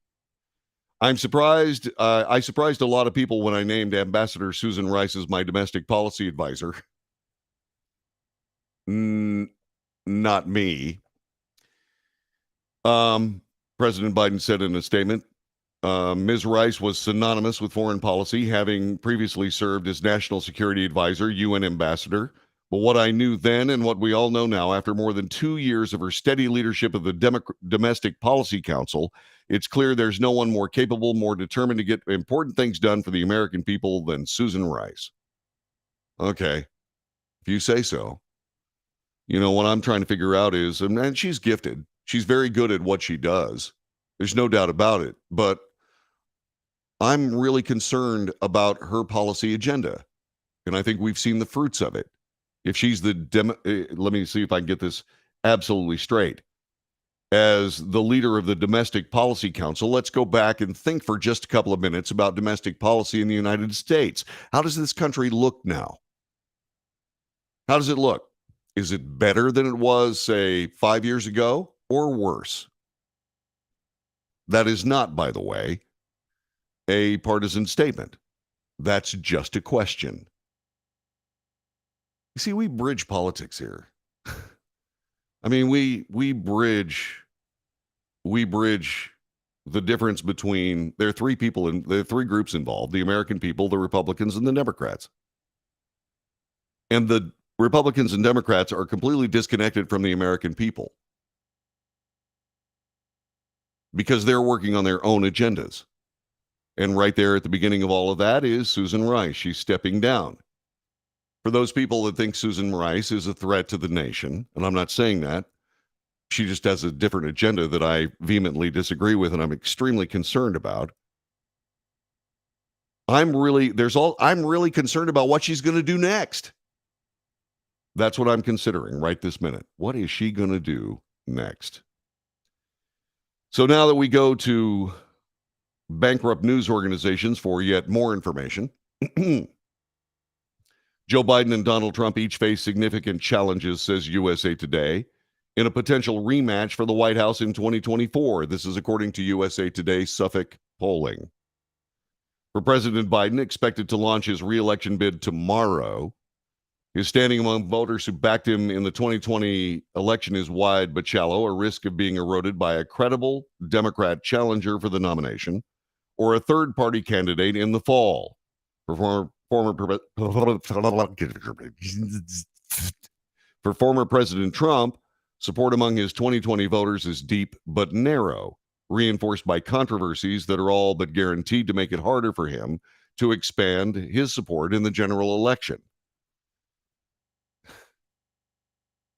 I'm surprised. I surprised a lot of people when I named Ambassador Susan Rice as my domestic policy advisor. Not me. President Biden said in a statement, Ms. Rice was synonymous with foreign policy, having previously served as National Security Advisor, UN Ambassador. But what I knew then and what we all know now, after more than 2 years of her steady leadership of the Domestic Policy Council, it's clear there's no one more capable, more determined to get important things done for the American people than Susan Rice. Okay, if you say so. You know, what I'm trying to figure out is, and she's gifted. She's very good at what she does. There's no doubt about it. But I'm really concerned about her policy agenda. And I think we've seen the fruits of it. If she's let me see if I can get this absolutely straight. As the leader of the Domestic Policy Council, let's go back and think for just a couple of minutes about domestic policy in the United States. How does this country look now? How does it look? Is it better than it was, say, 5 years ago, or worse? That is not, by the way, a partisan statement. That's just a question. You see, we bridge politics here. I mean, we bridge the difference between, there are three groups involved: the American people, the Republicans, and the Democrats. And the Republicans and Democrats are completely disconnected from the American people because they're working on their own agendas. And right there at the beginning of all of that is Susan Rice. She's stepping down. For those people that think Susan Rice is a threat to the nation, and I'm not saying that, she just has a different agenda that I vehemently disagree with and I'm extremely concerned about. I'm really concerned about what she's going to do next. That's what I'm considering right this minute. What is she going to do next? So now that we go to bankrupt news organizations for yet more information, Joe Biden and Donald Trump each face significant challenges, says USA Today, in a potential rematch for the White House in 2024. This is according to USA Today Suffolk polling. For President Biden, expected to launch his re-election bid tomorrow, his standing among voters who backed him in the 2020 election is wide but shallow, a risk of being eroded by a credible Democrat challenger for the nomination or a third-party candidate in the fall. For former President Trump, support among his 2020 voters is deep but narrow, reinforced by controversies that are all but guaranteed to make it harder for him to expand his support in the general election.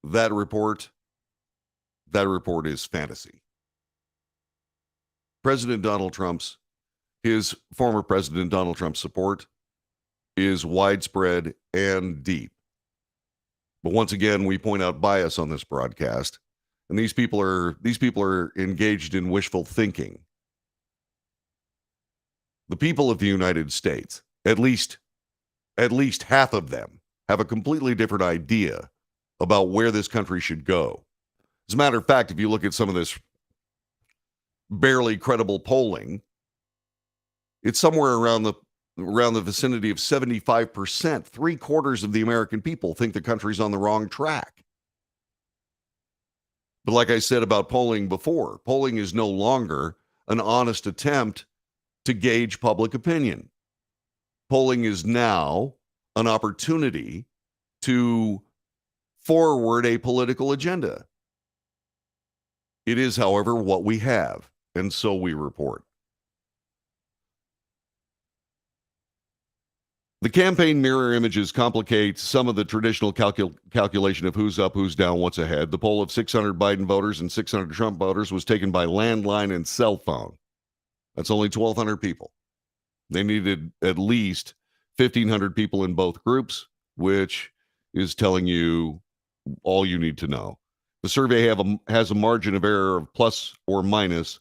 That report is fantasy. His former President Donald Trump's support is widespread and deep. But once again, we point out bias on this broadcast, and these people are engaged in wishful thinking. The people of the United States, at least half of them, have a completely different idea about where this country should go. As a matter of fact, if you look at some of this barely credible polling, it's somewhere around the vicinity of 75%. 3/4 of the American people think the country's on the wrong track. But like I said about polling before, polling is no longer an honest attempt to gauge public opinion. Polling is now an opportunity to forward a political agenda. It is, however, what we have, and so we report. The campaign mirror images complicate some of the traditional calculation of who's up, who's down, what's ahead. The poll of 600 Biden voters and 600 Trump voters was taken by landline and cell phone. That's only 1,200 people. They needed at least 1,500 people in both groups, which is telling you all you need to know. The survey has a margin of error of plus or minus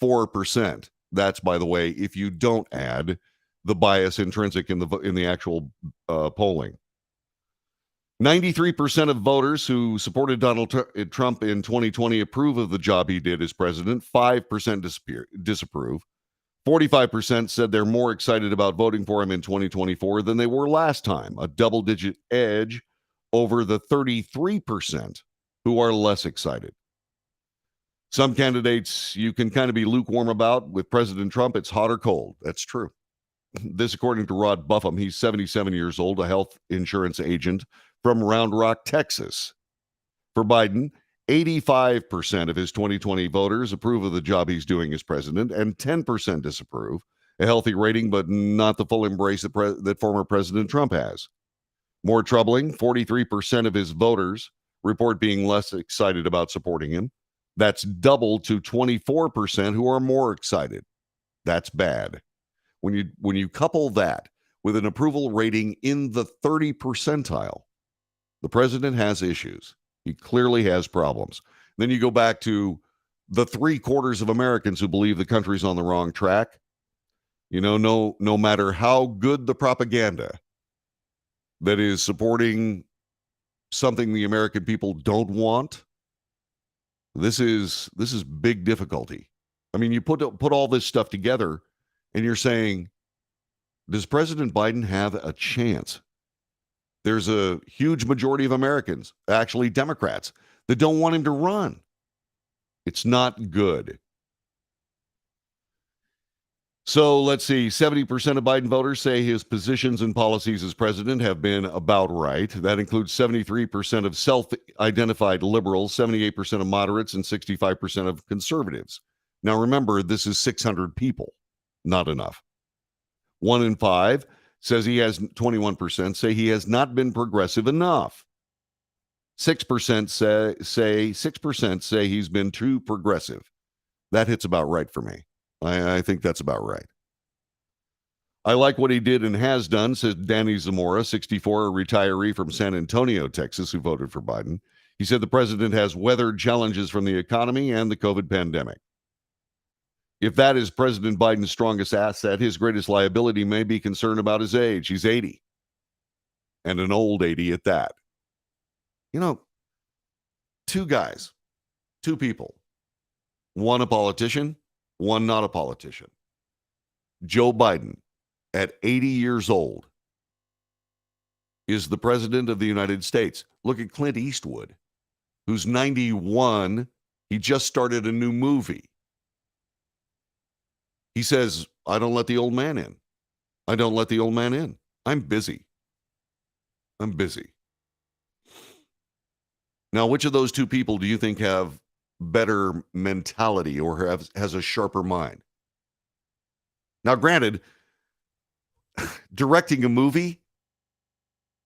4%. That's, by the way, if you don't add the bias intrinsic in the actual polling. 93% of voters who supported Donald Trump in 2020 approve of the job he did as president. 5% disapprove. 45% said they're more excited about voting for him in 2024 than they were last time, a double-digit edge over the 33% who are less excited. Some candidates you can kind of be lukewarm about. With President Trump, it's hot or cold. That's true. This, according to Rod Buffum. He's 77 years old, a health insurance agent from Round Rock, Texas. For Biden, 85% of his 2020 voters approve of the job he's doing as president, and 10% disapprove. A healthy rating, but not the full embrace that former President Trump has. More troubling, 43% of his voters report being less excited about supporting him. That's double to 24% who are more excited. That's bad. When you couple that with an approval rating in the 30 percentile, the president has issues. He clearly has problems. Then you go back to the 3/4 of Americans who believe the country's on the wrong track. You know, no matter how good the propaganda that is supporting something the American people don't want, this is big difficulty. I mean, you put all this stuff together, and you're saying, does President Biden have a chance? There's a huge majority of Americans, actually Democrats, that don't want him to run. It's not good. So let's see, 70% of Biden voters say his positions and policies as president have been about right. That includes 73% of self-identified liberals, 78% of moderates, and 65% of conservatives. Now remember, this is 600 people. Not enough. 1 in 5 says he has 21% say he has not been progressive enough. 6% say he's been too progressive. That hits about right for me. I think that's about right. I like what he did and has done, says Danny Zamora, 64, a retiree from San Antonio, Texas, who voted for Biden. He said the president has weathered challenges from the economy and the COVID pandemic. If that is President Biden's strongest asset, his greatest liability may be concern about his age. He's 80. And an old 80 at that. You know, two guys, two people. One a politician, one not a politician. Joe Biden, at 80 years old, is the president of the United States. Look at Clint Eastwood, who's 91. He just started a new movie. He says, I don't let the old man in. I don't let the old man in. I'm busy. I'm busy. Now, which of those two people do you think have better mentality or has a sharper mind? Now, granted, directing a movie,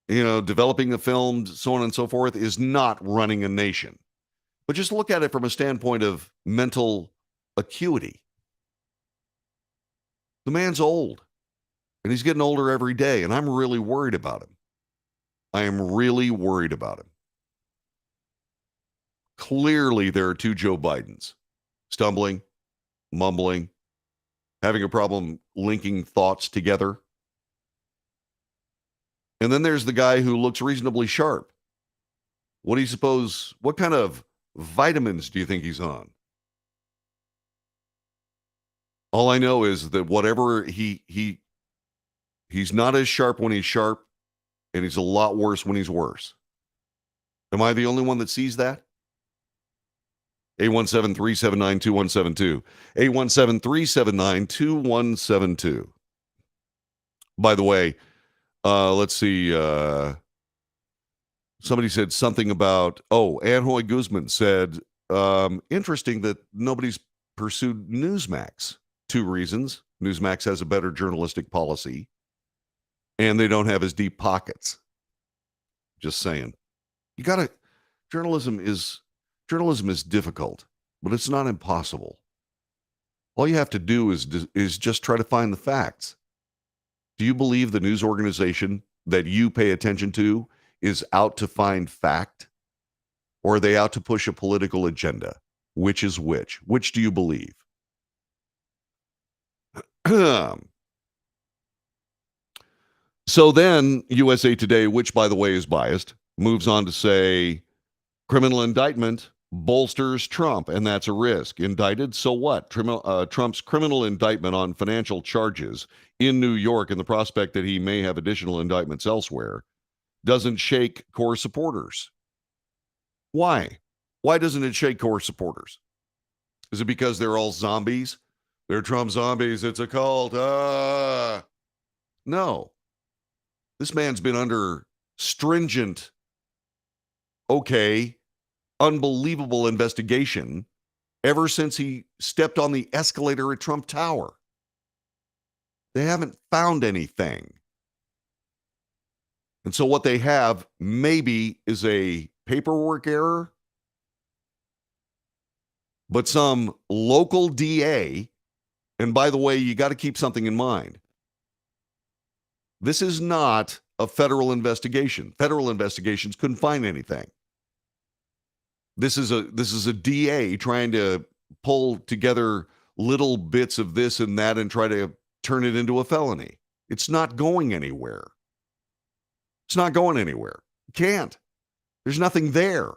developing a film, so on and so forth, is not running a nation. But just look at it from a standpoint of mental acuity. The man's old, and he's getting older every day, and I'm really worried about him. I am really worried about him. Clearly, there are two Joe Bidens, stumbling, mumbling, having a problem linking thoughts together. And then there's the guy who looks reasonably sharp, What do you suppose? What kind of vitamins do you think he's on? All I know is that whatever he's not as sharp when he's sharp, and he's a lot worse when he's worse. Am I the only one that sees that? 817-379-2172. 817-379-2172. By the way, let's see. Somebody said something about, Anhoy Guzman said, interesting that nobody's pursued Newsmax. Two reasons. Newsmax has a better journalistic policy, and they don't have as deep pockets. Just saying. You got to, journalism is difficult, but it's not impossible. All you have to do is just try to find the facts. Do you believe the news organization that you pay attention to is out to find fact, or are they out to push a political agenda? Which is which? Which do you believe? So then USA Today, which by the way is biased, moves on to say criminal indictment bolsters Trump, and that's a risk. Indicted, so what? Trump's criminal indictment on financial charges in New York and the prospect that he may have additional indictments elsewhere doesn't shake core supporters. Why? Why doesn't it shake core supporters? Is it because they're all zombies? They're Trump zombies. It's a cult. No. This man's been under stringent, unbelievable investigation ever since he stepped on the escalator at Trump Tower. They haven't found anything. And so what they have maybe is a paperwork error, but some local DA, and by the way, you got to keep something in mind. This is not a federal investigation. Federal investigations couldn't find anything. This is a DA trying to pull together little bits of this and that and try to turn it into a felony. It's not going anywhere. It's not going anywhere. It can't. There's nothing there.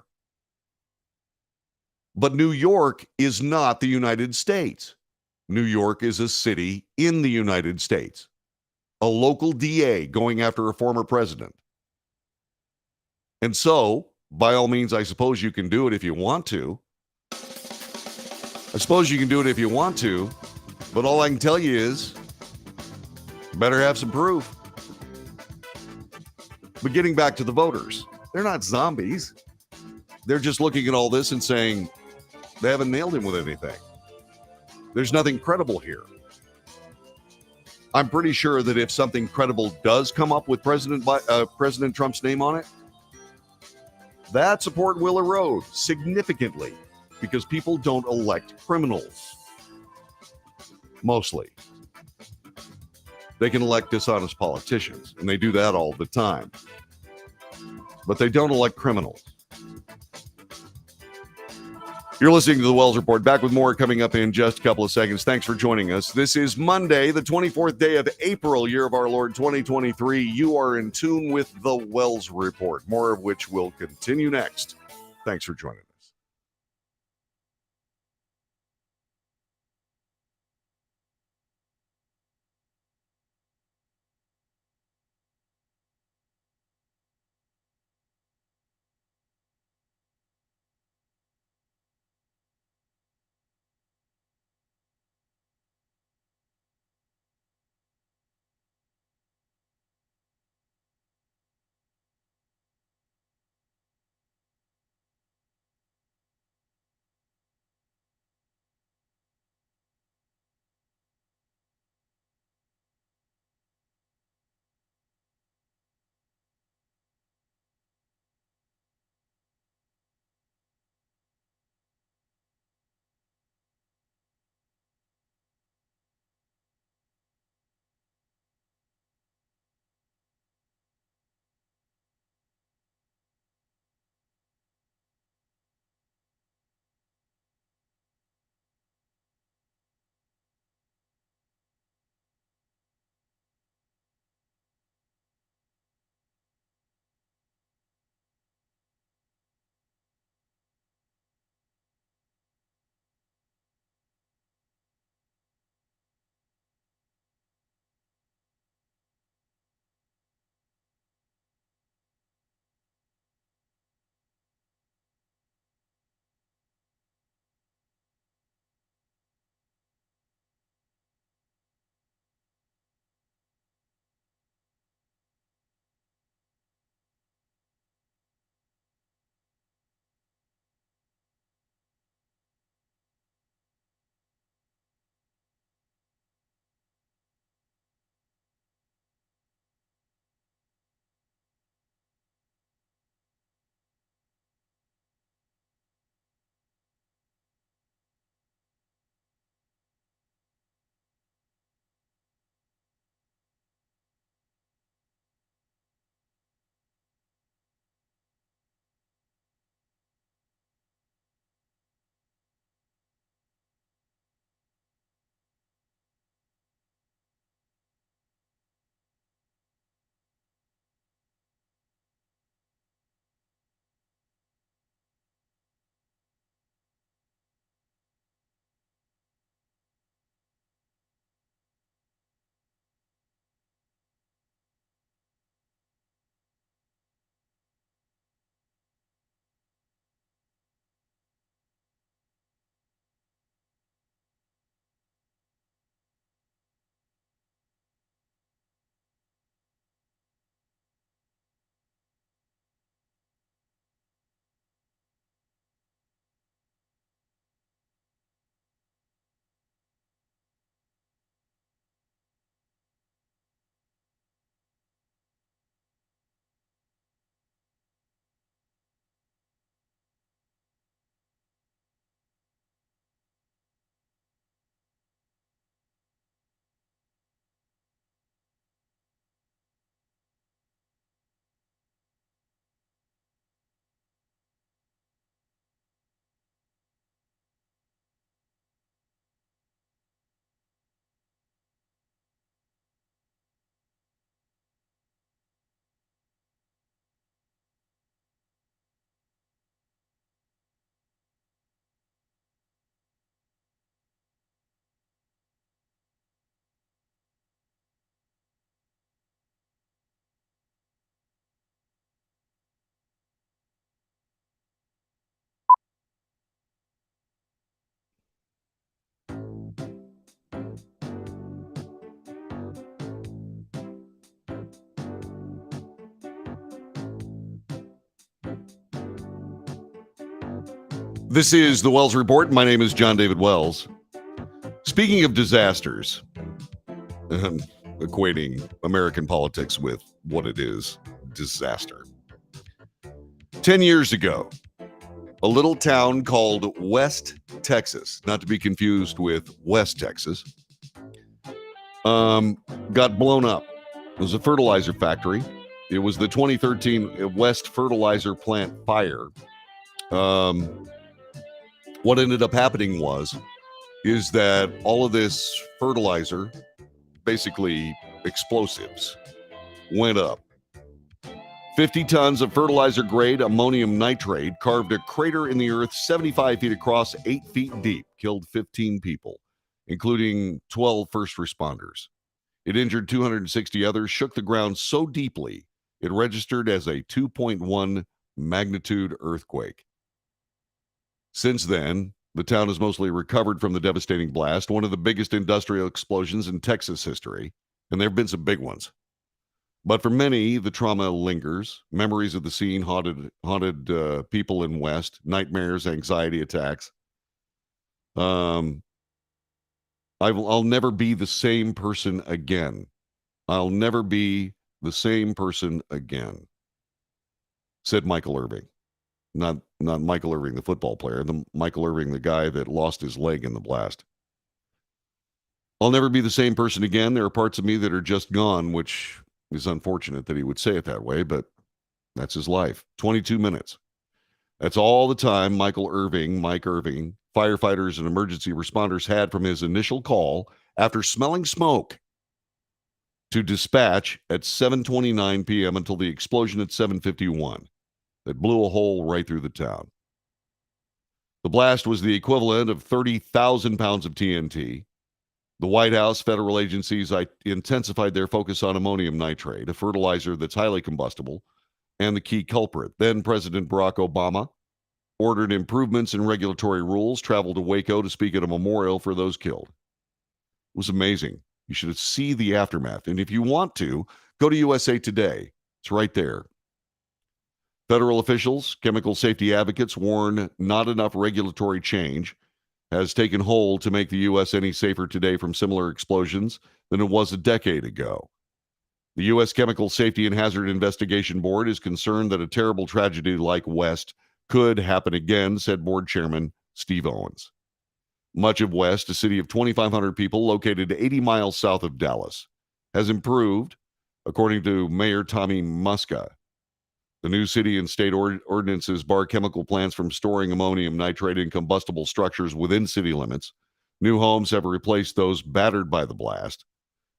But New York is not the United States. New York is a city in the United States. A local DA going after a former president. And so, by all means, I suppose you can do it if you want to. But all I can tell you is, you better have some proof. But getting back to the voters, they're not zombies. They're just looking at all this and saying they haven't nailed him with anything. There's nothing credible here. I'm pretty sure that if something credible does come up with President Trump's name on it, that support will erode significantly because people don't elect criminals. Mostly. They can elect dishonest politicians, and they do that all the time. But they don't elect criminals. You're listening to the Wells Report. Back with more coming up in just a couple of seconds. Thanks for joining us. This is Monday, the 24th day of April, year of our Lord 2023. You are in tune with the Wells Report, more of which will continue next. Thanks for joining us. This is the Wells Report. My name is John David Wells. Speaking of disasters, equating American politics with what it is, disaster. 10 years ago, a little town called West Texas, not to be confused with West Texas, got blown up. It was a fertilizer factory. It was the 2013 West Fertilizer Plant fire. What ended up happening is that all of this fertilizer, basically explosives, went up. 50 tons of fertilizer grade ammonium nitrate carved a crater in the earth 75 feet across, 8 feet deep, killed 15 people, including 12 first responders. It injured 260 others, shook the ground so deeply it registered as a 2.1 magnitude earthquake. Since then, the town has mostly recovered from the devastating blast, one of the biggest industrial explosions in Texas history, and there have been some big ones. But for many, the trauma lingers. Memories of the scene haunted people in West, nightmares, anxiety attacks. I'll never be the same person again. I'll never be the same person again, said Michael Irving. Not Michael Irving, the football player, the Michael Irving, the guy that lost his leg in the blast. I'll never be the same person again. There are parts of me that are just gone, which is unfortunate that he would say it that way, but that's his life. 22 minutes. That's all the time Mike Irving, firefighters and emergency responders had from his initial call after smelling smoke to dispatch at 7:29 p.m. until the explosion at 7:51 that blew a hole right through the town. The blast was the equivalent of 30,000 pounds of TNT. The White House, federal agencies intensified their focus on ammonium nitrate, a fertilizer that's highly combustible, and the key culprit. Then President Barack Obama ordered improvements in regulatory rules, traveled to Waco to speak at a memorial for those killed. It was amazing. You should see the aftermath. And if you want to, go to USA Today. It's right there. Federal officials, chemical safety advocates warn not enough regulatory change has taken hold to make the U.S. any safer today from similar explosions than it was a decade ago. The U.S. Chemical Safety and Hazard Investigation Board is concerned that a terrible tragedy like West could happen again, said board chairman Steve Owens. Much of West, a city of 2,500 people located 80 miles south of Dallas, has improved, according to Mayor Tommy Muska. The new city and state ordinances bar chemical plants from storing ammonium nitrate in combustible structures within city limits. New homes have replaced those battered by the blast.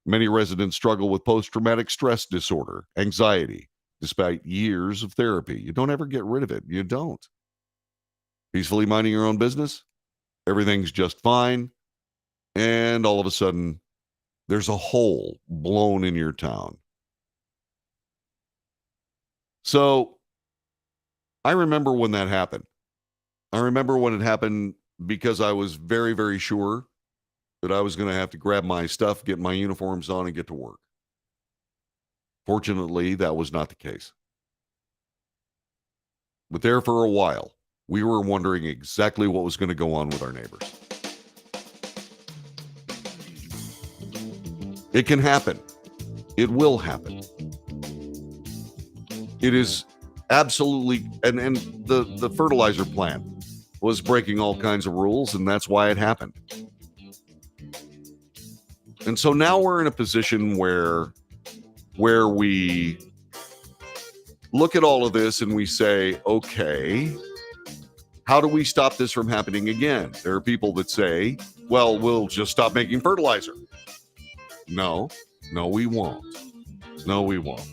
Many residents struggle with post-traumatic stress disorder, anxiety, despite years of therapy. You don't ever get rid of it. You don't. Peacefully minding your own business, everything's just fine, and all of a sudden, there's a hole blown in your town. So I remember when that happened. I remember when it happened because I was very, very sure that I was going to have to grab my stuff, get my uniforms on, and get to work. Fortunately, that was not the case. But there for a while, we were wondering exactly what was going to go on with our neighbors. It can happen. It will happen. It is absolutely, and the fertilizer plant was breaking all kinds of rules, and that's why it happened. And so now we're in a position where we look at all of this and we say, okay, how do we stop this from happening again? There are people that say, well, we'll just stop making fertilizer. No, we won't. No, we won't.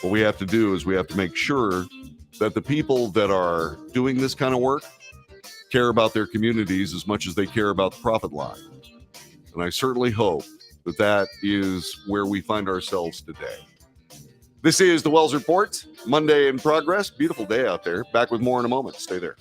What we have to do is we have to make sure that the people that are doing this kind of work care about their communities as much as they care about the profit line. And I certainly hope that that is where we find ourselves today. This is the Wells Report, Monday in progress. Beautiful day out there. Back with more in a moment. Stay there.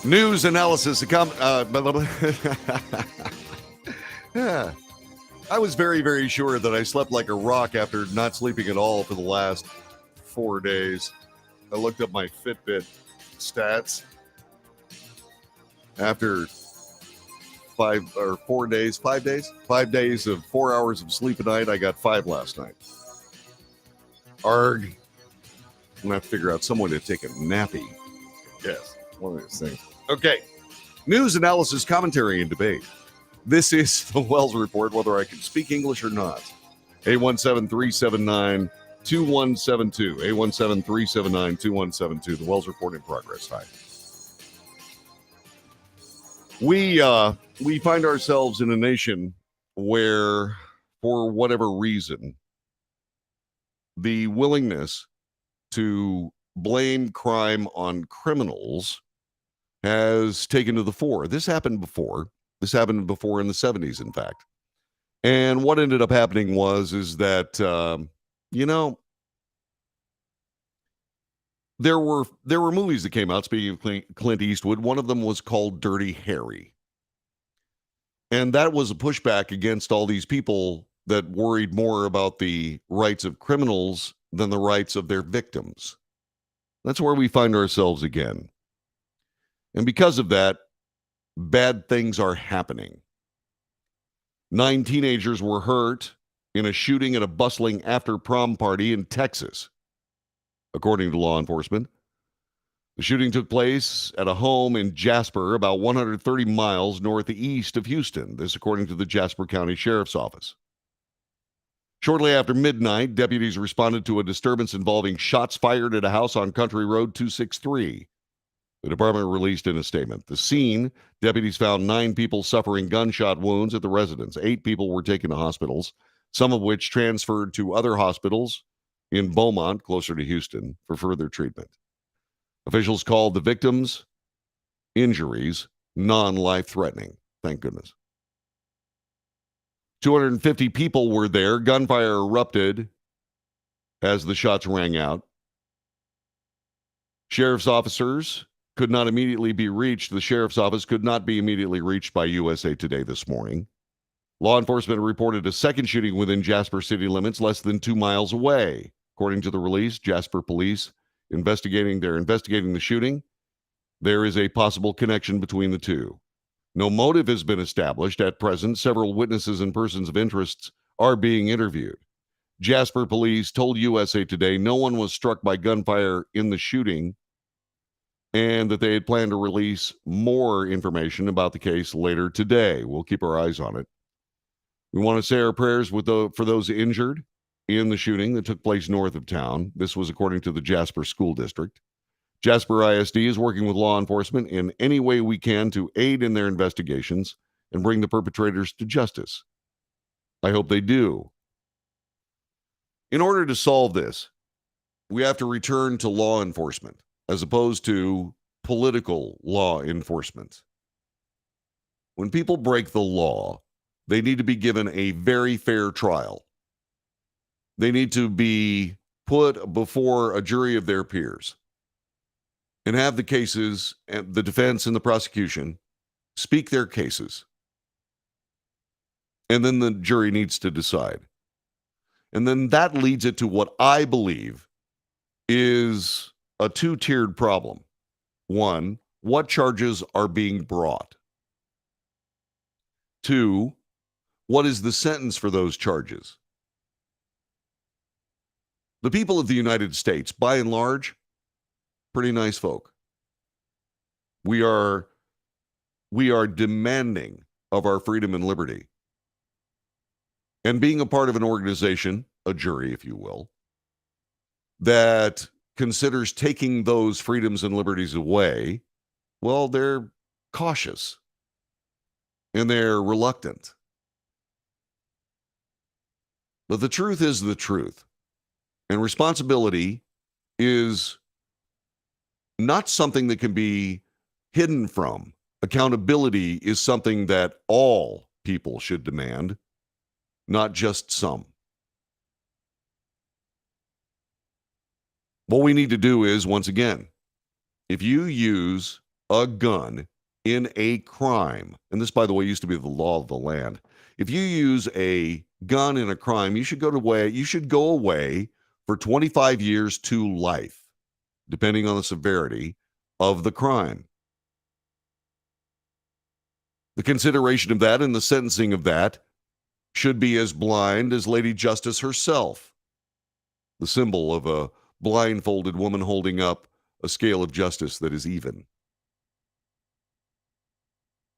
News analysis. Yeah. I was very, very sure that I slept like a rock after not sleeping at all for the last 4 days. I looked up my Fitbit stats. After 5 days of 4 hours of sleep a night, I got 5 last night. Arg. I'm going to have to figure out someone to take a nappy. Yes, one of those things. Okay. News, analysis, commentary, and debate. This is the Wells Report, whether I can speak English or not. 817-379-2172. 817-379-2172. The Wells Report in progress. Hi. We find ourselves in a nation where, for whatever reason, the willingness to blame crime on criminals has taken to the fore. This happened before. This happened before in the 70s, in fact. And what ended up happening is that there were movies that came out. Speaking of Clint Eastwood, one of them was called Dirty Harry, and that was a pushback against all these people that worried more about the rights of criminals than the rights of their victims. That's where we find ourselves again, and because of that, bad things are happening. 9 teenagers were hurt in a shooting at a bustling after-prom party in Texas, according to law enforcement. The shooting took place at a home in Jasper, about 130 miles northeast of Houston. This, according to the Jasper County Sheriff's Office. Shortly after midnight, deputies responded to a disturbance involving shots fired at a house on Country Road 263. The department released in a statement. The scene, deputies found 9 people suffering gunshot wounds at the residence. 8 people were taken to hospitals, some of which transferred to other hospitals in Beaumont, closer to Houston, for further treatment. Officials called the victims' injuries non-life-threatening. Thank goodness. 250 people were there. Gunfire erupted as the shots rang out. Sheriff's officers could not immediately be reached. The sheriff's office could not be immediately reached by USA Today this morning. Law enforcement reported a second shooting within Jasper city limits, less than 2 miles away. According to the release, Jasper police investigating the shooting. There is a possible connection between the two. No motive has been established at present. Several witnesses and persons of interest are being interviewed. Jasper police told USA Today no one was struck by gunfire in the shooting and that they had planned to release more information about the case later today. We'll keep our eyes on it. We want to say our prayers for those injured in the shooting that took place north of town. This was according to the Jasper School District. Jasper ISD is working with law enforcement in any way we can to aid in their investigations and bring the perpetrators to justice. I hope they do. In order to solve this, we have to return to law enforcement as opposed to political law enforcement. When people break the law, they need to be given a very fair trial. They need to be put before a jury of their peers and have the cases, and the defense and the prosecution, speak their cases. And then the jury needs to decide. And then that leads it to what I believe is a 2-tiered problem. 1, what charges are being brought? 2, what is the sentence for those charges? The people of the United States, by and large, pretty nice folk. We are demanding of our freedom and liberty. And being a part of an organization, a jury, if you will, that considers taking those freedoms and liberties away, well, they're cautious and they're reluctant. But the truth is the truth. And responsibility is not something that can be hidden from. Accountability is something that all people should demand, not just some. What we need to do is, once again, if you use a gun in a crime, and this, by the way, used to be the law of the land. If you use a gun in a crime, you should go away for 25 years to life, depending on the severity of the crime. The consideration of that and the sentencing of that should be as blind as Lady Justice herself, the symbol of a blindfolded woman holding up a scale of justice that is even.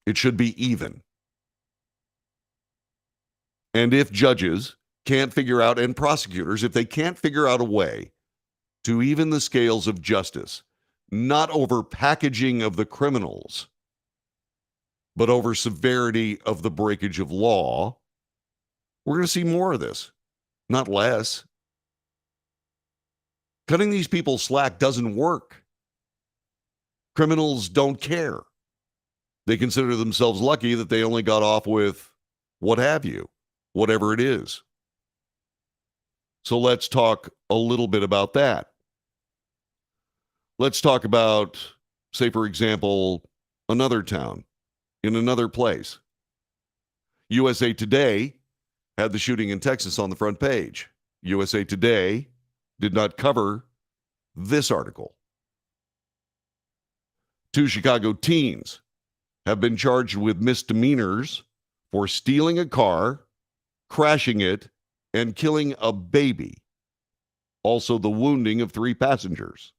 It should be even. And if judges can't figure out, and prosecutors, if they can't figure out a way to even the scales of justice, not over packaging of the criminals, but over severity of the breakage of law, we're going to see more of this, not less. Cutting these people slack doesn't work. Criminals don't care. They consider themselves lucky that they only got off with what have you, whatever it is. So let's talk a little bit about that. Let's talk about, say, for example, another town in another place. USA Today had the shooting in Texas on the front page. USA Today did not cover this article. 2 Chicago teens have been charged with misdemeanors for stealing a car, crashing it, and killing a baby. Also, the wounding of 3 passengers.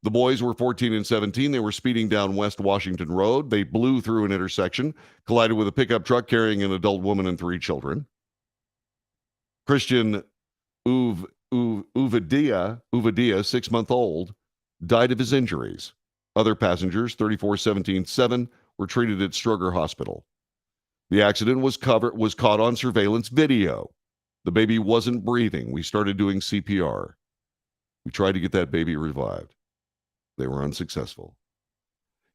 The boys were 14 and 17. They were speeding down West Washington Road. They blew through an intersection, collided with a pickup truck carrying an adult woman and 3 children. Christian Uvadia, 6-month-old, died of his injuries. Other passengers, 34-17-7, were treated at Stroger Hospital. The accident was caught on surveillance video. The baby wasn't breathing. We started doing CPR. We tried to get that baby revived. They were unsuccessful.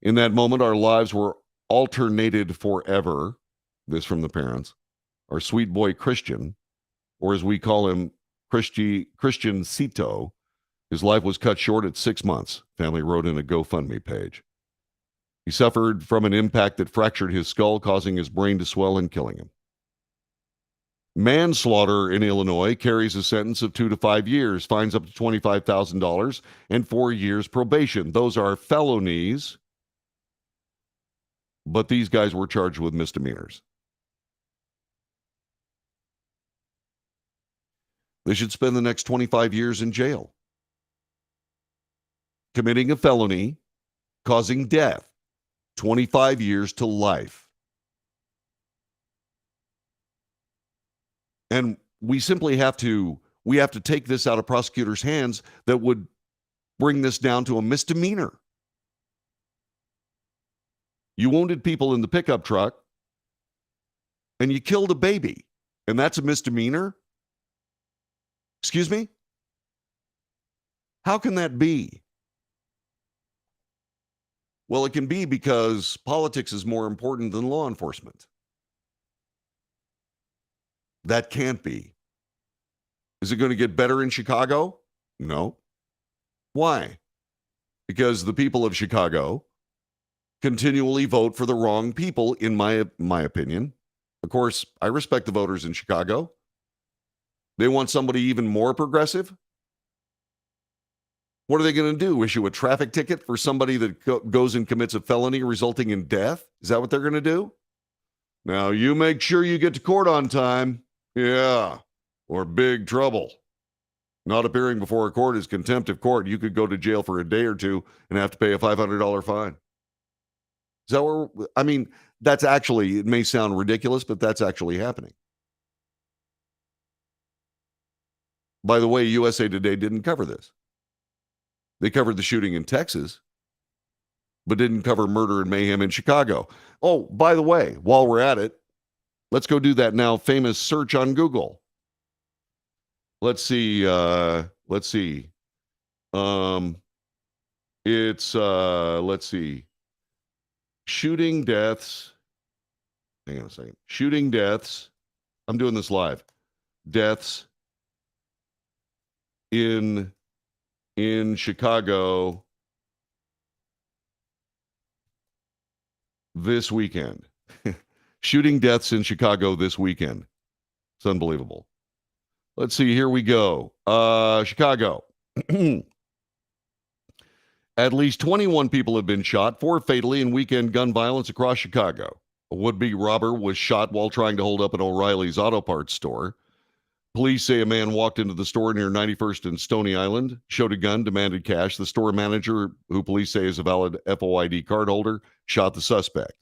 In that moment, our lives were alternated forever. This from the parents. Our sweet boy Christian, or as we call him, Christiancito, his life was cut short at 6 months. Family wrote in a GoFundMe page. He suffered from an impact that fractured his skull, causing his brain to swell and killing him. Manslaughter in Illinois carries a sentence of 2 to 5 years, fines up to $25,000, and 4 years probation. Those are felonies, but these guys were charged with misdemeanors. They should spend the next 25 years in jail. Committing a felony, causing death, 25 years to life. And we simply have to take this out of prosecutors' hands that would bring this down to a misdemeanor. You wounded people in the pickup truck and you killed a baby, and that's a misdemeanor? Excuse me? How can that be? Well, it can be because politics is more important than law enforcement. That can't be. Is it going to get better in Chicago? No. Why? Because the people of Chicago continually vote for the wrong people, in my opinion. Of course, I respect the voters in Chicago. They want somebody even more progressive. What are they going to do? Issue a traffic ticket for somebody that goes and commits a felony resulting in death? Is that what they're going to do? Now, you make sure you get to court on time. Yeah, or big trouble. Not appearing before a court is contempt of court. You could go to jail for a day or two and have to pay a $500 fine. Is that what I mean, that's actually, it may sound ridiculous, but that's actually happening. By the way, USA Today didn't cover this. They covered the shooting in Texas, but didn't cover murder and mayhem in Chicago. Oh, by the way, while we're at it, let's go do that now famous search on Google. Let's see. Let's see. Let's see. Shooting deaths. Hang on a second. Shooting deaths. I'm doing this live. Deaths in Chicago this weekend. Shooting deaths in Chicago this weekend. It's unbelievable. Let's see. Here we go. Chicago. At least 21 people have been shot, 4 fatally in weekend gun violence across Chicago. A would-be robber was shot while trying to hold up an O'Reilly's auto parts store. Police say a man walked into the store near 91st and Stony Island, showed a gun, demanded cash. The store manager, who police say is a valid FOID card holder, shot the suspect.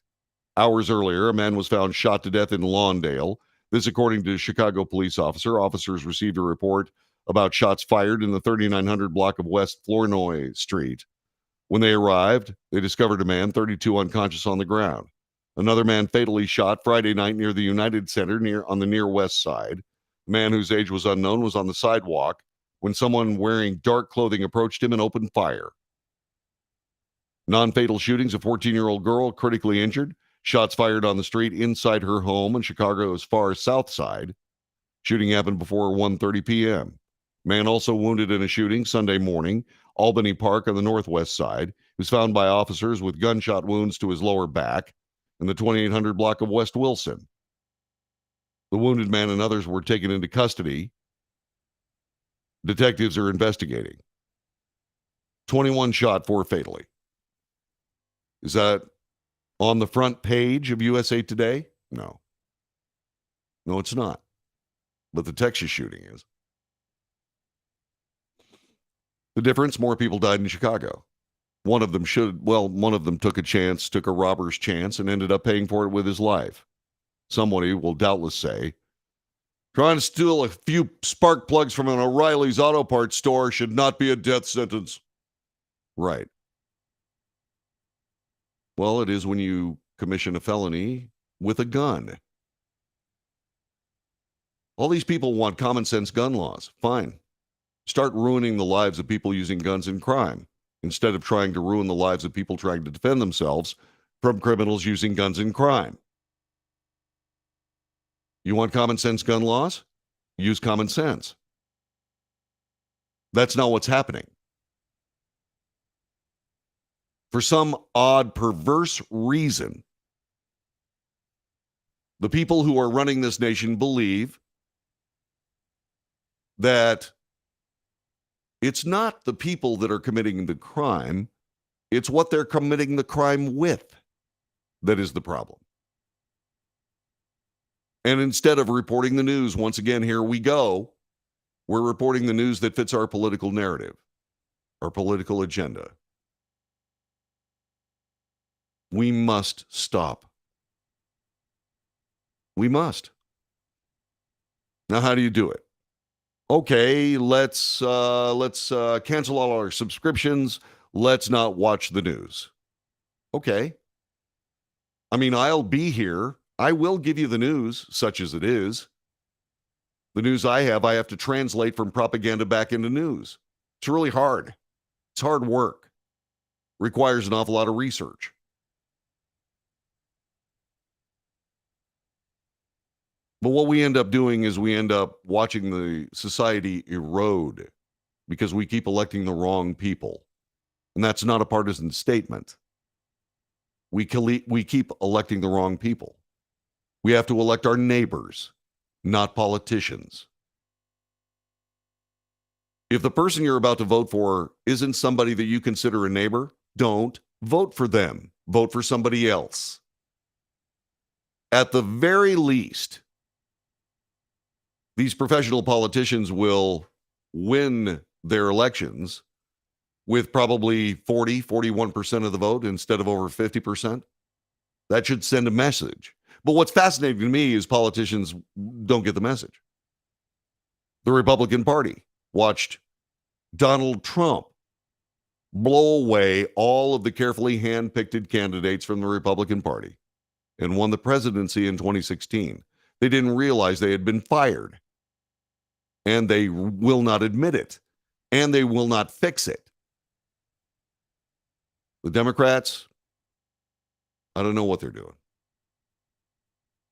Hours earlier, a man was found shot to death in Lawndale. This, according to a Chicago police officer. Officers received a report about shots fired in the 3900 block of West Flournoy Street. When they arrived, they discovered a man, 32, unconscious on the ground. Another man fatally shot Friday night near the United Center on the near west side. The man, whose age was unknown, was on the sidewalk when someone wearing dark clothing approached him and opened fire. Non-fatal shootings: a 14-year-old girl critically injured. Shots fired on the street inside her home in Chicago's far south side. Shooting happened before 1:30 p.m. Man also wounded in a shooting Sunday morning, Albany Park on the northwest side. He was found by officers with gunshot wounds to his lower back in the 2800 block of West Wilson. The wounded man and others were taken into custody. Detectives are investigating. 21 shot, 4 fatally. Is that on the front page of USA Today? No. No, it's not. But the Texas shooting is. The difference: more people died in Chicago. One of them took a robber's chance and ended up paying for it with his life. Somebody will doubtless say, trying to steal a few spark plugs from an O'Reilly's auto parts store should not be a death sentence. Right. Well, it is when you commission a felony with a gun. All these people want common sense gun laws. Fine. Start ruining the lives of people using guns in crime instead of trying to ruin the lives of people trying to defend themselves from criminals using guns in crime. You want common sense gun laws? Use common sense. That's not what's happening. For some odd, perverse reason, the people who are running this nation believe that it's not the people that are committing the crime, it's what they're committing the crime with that is the problem. And instead of reporting the news, once again, here we go, we're reporting the news that fits our political narrative, our political agenda. We must stop. We must. Now, how do you do it? Okay, let's cancel all our subscriptions. Let's not watch the news. Okay. I mean, I'll be here. I will give you the news, such as it is. The news I have to translate from propaganda back into news. It's really hard. It's hard work. Requires an awful lot of research. But what we end up doing is we end up watching the society erode because we keep electing the wrong people. And that's not a partisan statement. We keep electing the wrong people. We have to elect our neighbors, not politicians. If the person you're about to vote for isn't somebody that you consider a neighbor, don't vote for them. Vote for somebody else. At the very least, these professional politicians will win their elections with probably 41% of the vote instead of over 50%. That should send a message. But what's fascinating to me is politicians don't get the message. The Republican Party watched Donald Trump blow away all of the carefully hand-picked candidates from the Republican Party and won the presidency in 2016. They didn't realize they had been fired. And they will not admit it. And they will not fix it. The Democrats, I don't know what they're doing.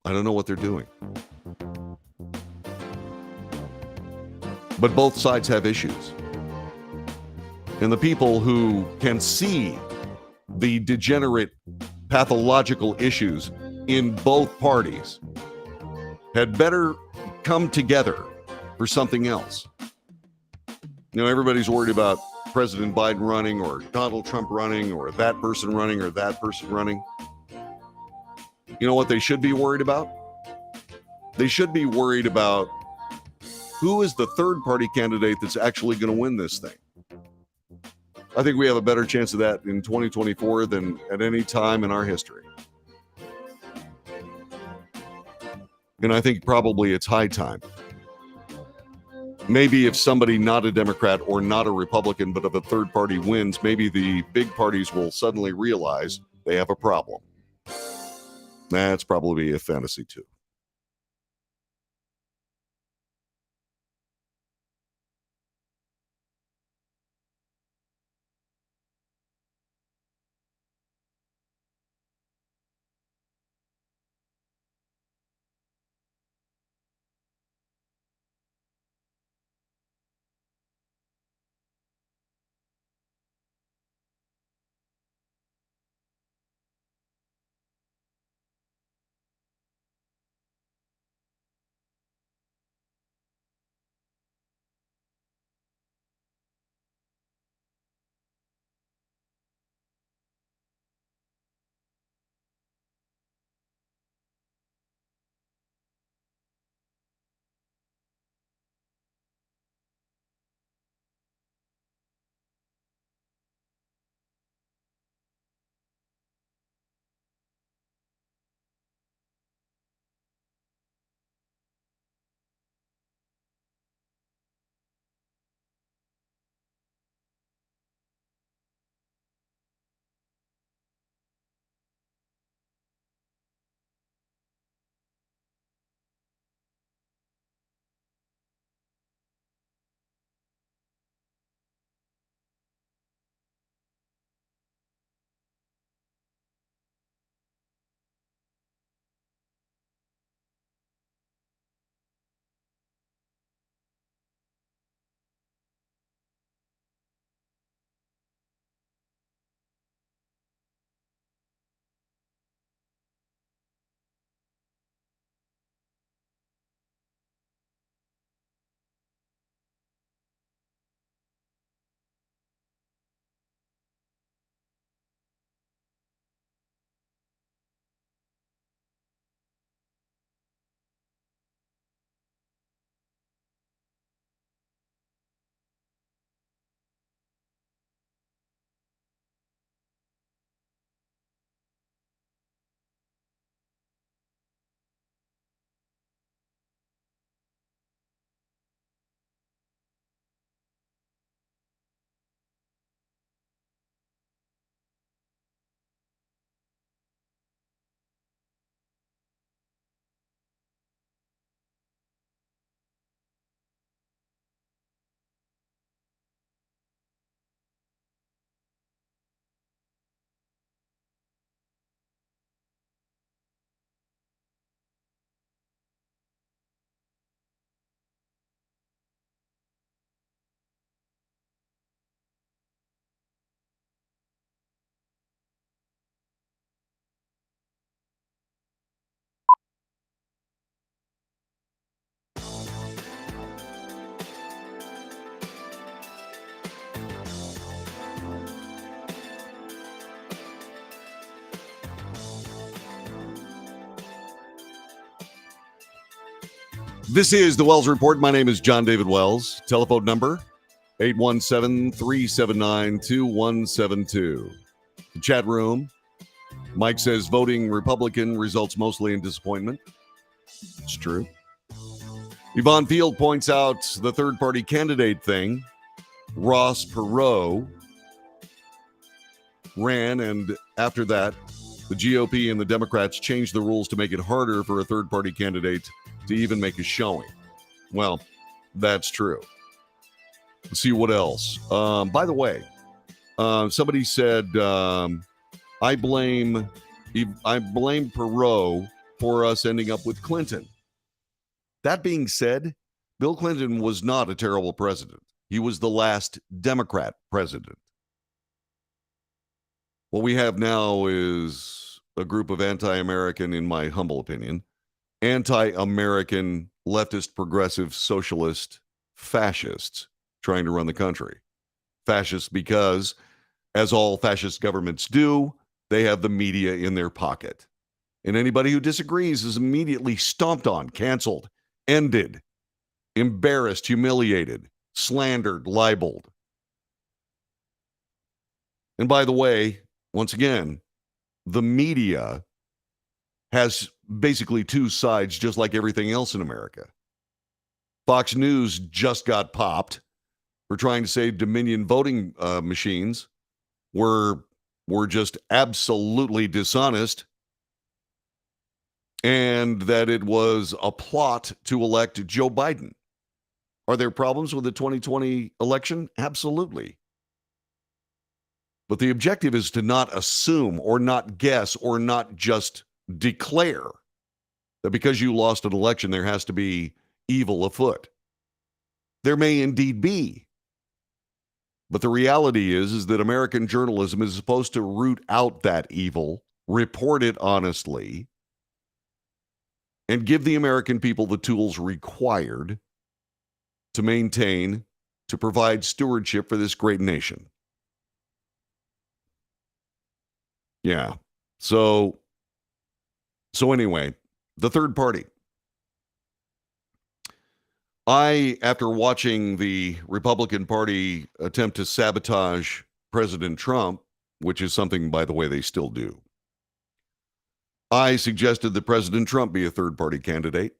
I don't know what they're doing. But both sides have issues. And the people who can see the degenerate pathological issues in both parties had better come together for something else. You know, everybody's worried about President Biden running or Donald Trump running or that person running or that person running. You know what they should be worried about? They should be worried about who is the third party candidate that's actually going to win this thing. I think we have a better chance of that in 2024 than at any time in our history. And I think probably it's high time. Maybe if somebody not a Democrat or not a Republican, but of a third party wins, maybe the big parties will suddenly realize they have a problem. That's probably a fantasy too. This is the Wells Report. My name is John David Wells. Telephone number 817-379-2172. The chat room. Mike says voting Republican results mostly in disappointment. It's true. Yvonne Field points out the third party candidate thing. Ross Perot ran, and after that, the GOP and the Democrats changed the rules to make it harder for a third party candidate to even make a showing. Well, that's true. Let's see what else. By the way, somebody said, I blame Perot for us ending up with Clinton. That being said, Bill Clinton was not a terrible president. He was the last Democrat president. What we have now is a group of anti-American, in my humble opinion, anti-American leftist, progressive, socialist fascists trying to run the country. Fascists because, as all fascist governments do, they have the media in their pocket. And anybody who disagrees is immediately stomped on, canceled, ended, embarrassed, humiliated, slandered, libeled. And by the way, once again, the media has basically two sides, just like everything else in America. Fox News just got popped for trying to say Dominion voting machines were just absolutely dishonest, and that it was a plot to elect Joe Biden. Are there problems with the 2020 election? Absolutely. But the objective is to not assume or not guess or not just declare that because you lost an election, there has to be evil afoot. There may indeed be. But the reality is that American journalism is supposed to root out that evil, report it honestly, and give the American people the tools required to maintain, to provide stewardship for this great nation. Yeah. So anyway, the third party. After watching the Republican Party attempt to sabotage President Trump, which is something, by the way, they still do, I suggested that President Trump be a third-party candidate.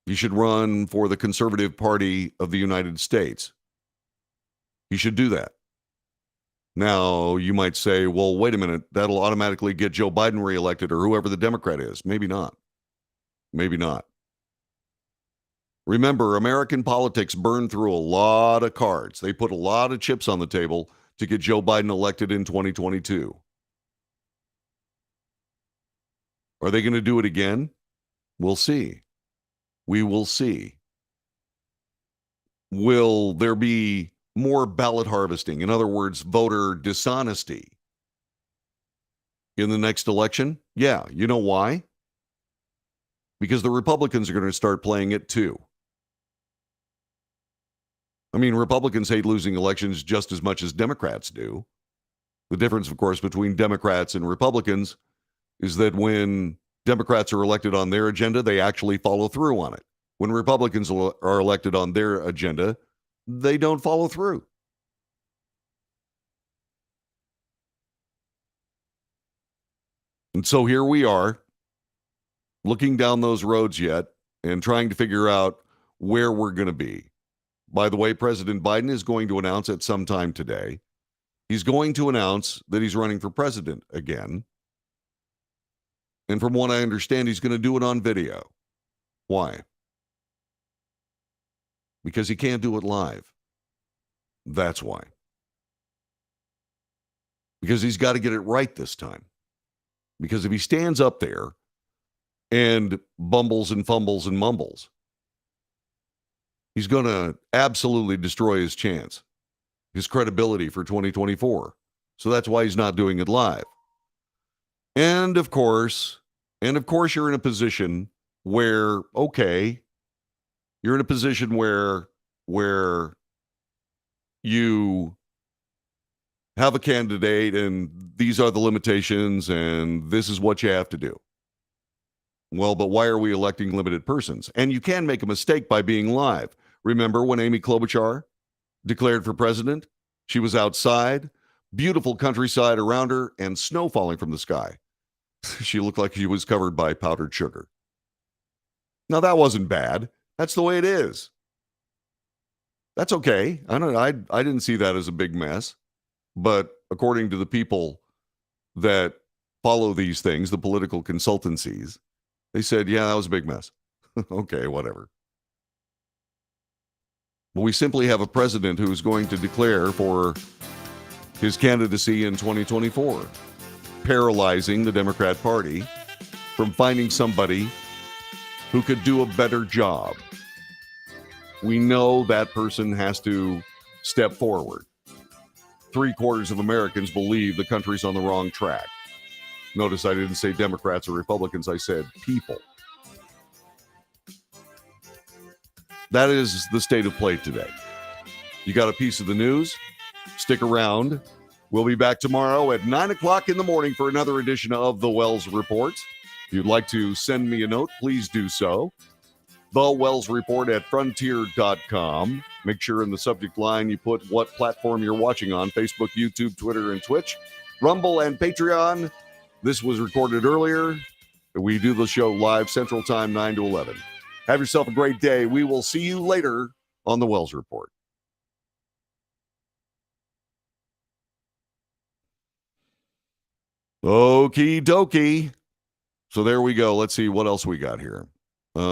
He should run for the Conservative Party of the United States. He should do that. Now, you might say, well, wait a minute, that'll automatically get Joe Biden reelected or whoever the Democrat is. Maybe not. Maybe not. Remember, American politics burned through a lot of cards. They put a lot of chips on the table to get Joe Biden elected in 2022. Are they going to do it again? We'll see. We will see. Will there be more ballot harvesting? In other words, voter dishonesty in the next election? Yeah. You know why? Because the Republicans are going to start playing it too. I mean, Republicans hate losing elections just as much as Democrats do. The difference, of course, between Democrats and Republicans is that when Democrats are elected on their agenda, they actually follow through on it. When Republicans are elected on their agenda, they don't follow through. And so here we are, looking down those roads yet and trying to figure out where we're going to be. By the way, President Biden is going to announce at some time today, he's going to announce that he's running for president again. And from what I understand, he's going to do it on video. Why? Because he can't do it live. That's why. Because he's got to get it right this time. Because if he stands up there and bumbles and fumbles and mumbles, he's going to absolutely destroy his chance, his credibility for 2024. So that's why he's not doing it live. And of course, you're in a position where, okay, you're in a position where you have a candidate and these are the limitations and this is what you have to do. Well, but why are we electing limited persons? And you can make a mistake by being live. Remember when Amy Klobuchar declared for president? She was outside, beautiful countryside around her, and snow falling from the sky. She looked like she was covered by powdered sugar. Now, that wasn't bad. That's the way it is. That's okay. I didn't see that as a big mess. But according to the people that follow these things, the political consultancies, they said, yeah, that was a big mess. Okay, whatever. But we simply have a president who's going to declare for his candidacy in 2024, paralyzing the Democrat Party from finding somebody who could do a better job. We know that person has to step forward. 3/4 of Americans believe the country's on the wrong track. Notice I didn't say Democrats or Republicans. I said people. That is the state of play today. You got a piece of the news? Stick around. We'll be back tomorrow at 9 o'clock in the morning for another edition of the Wells Report. If you'd like to send me a note, please do so. The Wells Report at frontier.com. Make sure in the subject line you put what platform you're watching on: Facebook, YouTube, Twitter, and Twitch, Rumble, and Patreon. This was recorded earlier. We do the show live Central Time, 9 to 11. Have yourself a great day. We will see you later on the Wells Report. Okie dokie. So there we go. Let's see what else we got here. Dear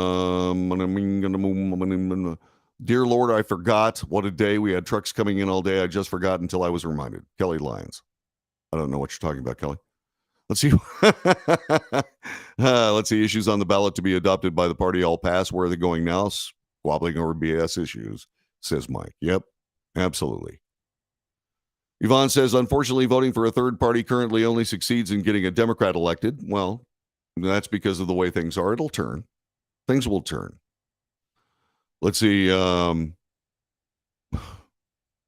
Lord, I forgot. What a day. We had trucks coming in all day. I just forgot until I was reminded. Kelly Lyons. I don't know what you're talking about, Kelly. Let's see. Let's see. Issues on the ballot to be adopted by the party all pass. Where are they going now? Squabbling over BS issues, says Mike. Yep, absolutely. Yvonne says, unfortunately, voting for a third party currently only succeeds in getting a Democrat elected. Well, that's because of the way things are. It'll turn. Things will turn. Let's see.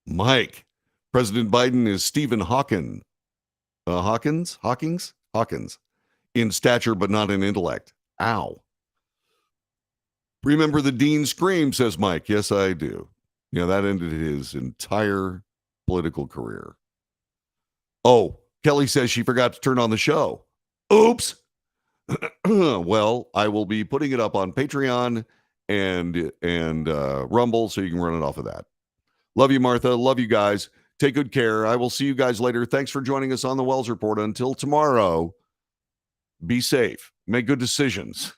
Mike, President Biden is Stephen Hawkins, in stature, but not in intellect. Ow. Remember the Dean scream, says Mike. Yes, I do. Yeah, that ended his entire political career. Oh, Kelly says she forgot to turn on the show. Oops. Well, I will be putting it up on Patreon and Rumble, so you can run it off of that. Love you, Martha. Love you guys. Take good care. I will see you guys later. Thanks for joining us on the Wells Report. Until tomorrow, be safe. Make good decisions.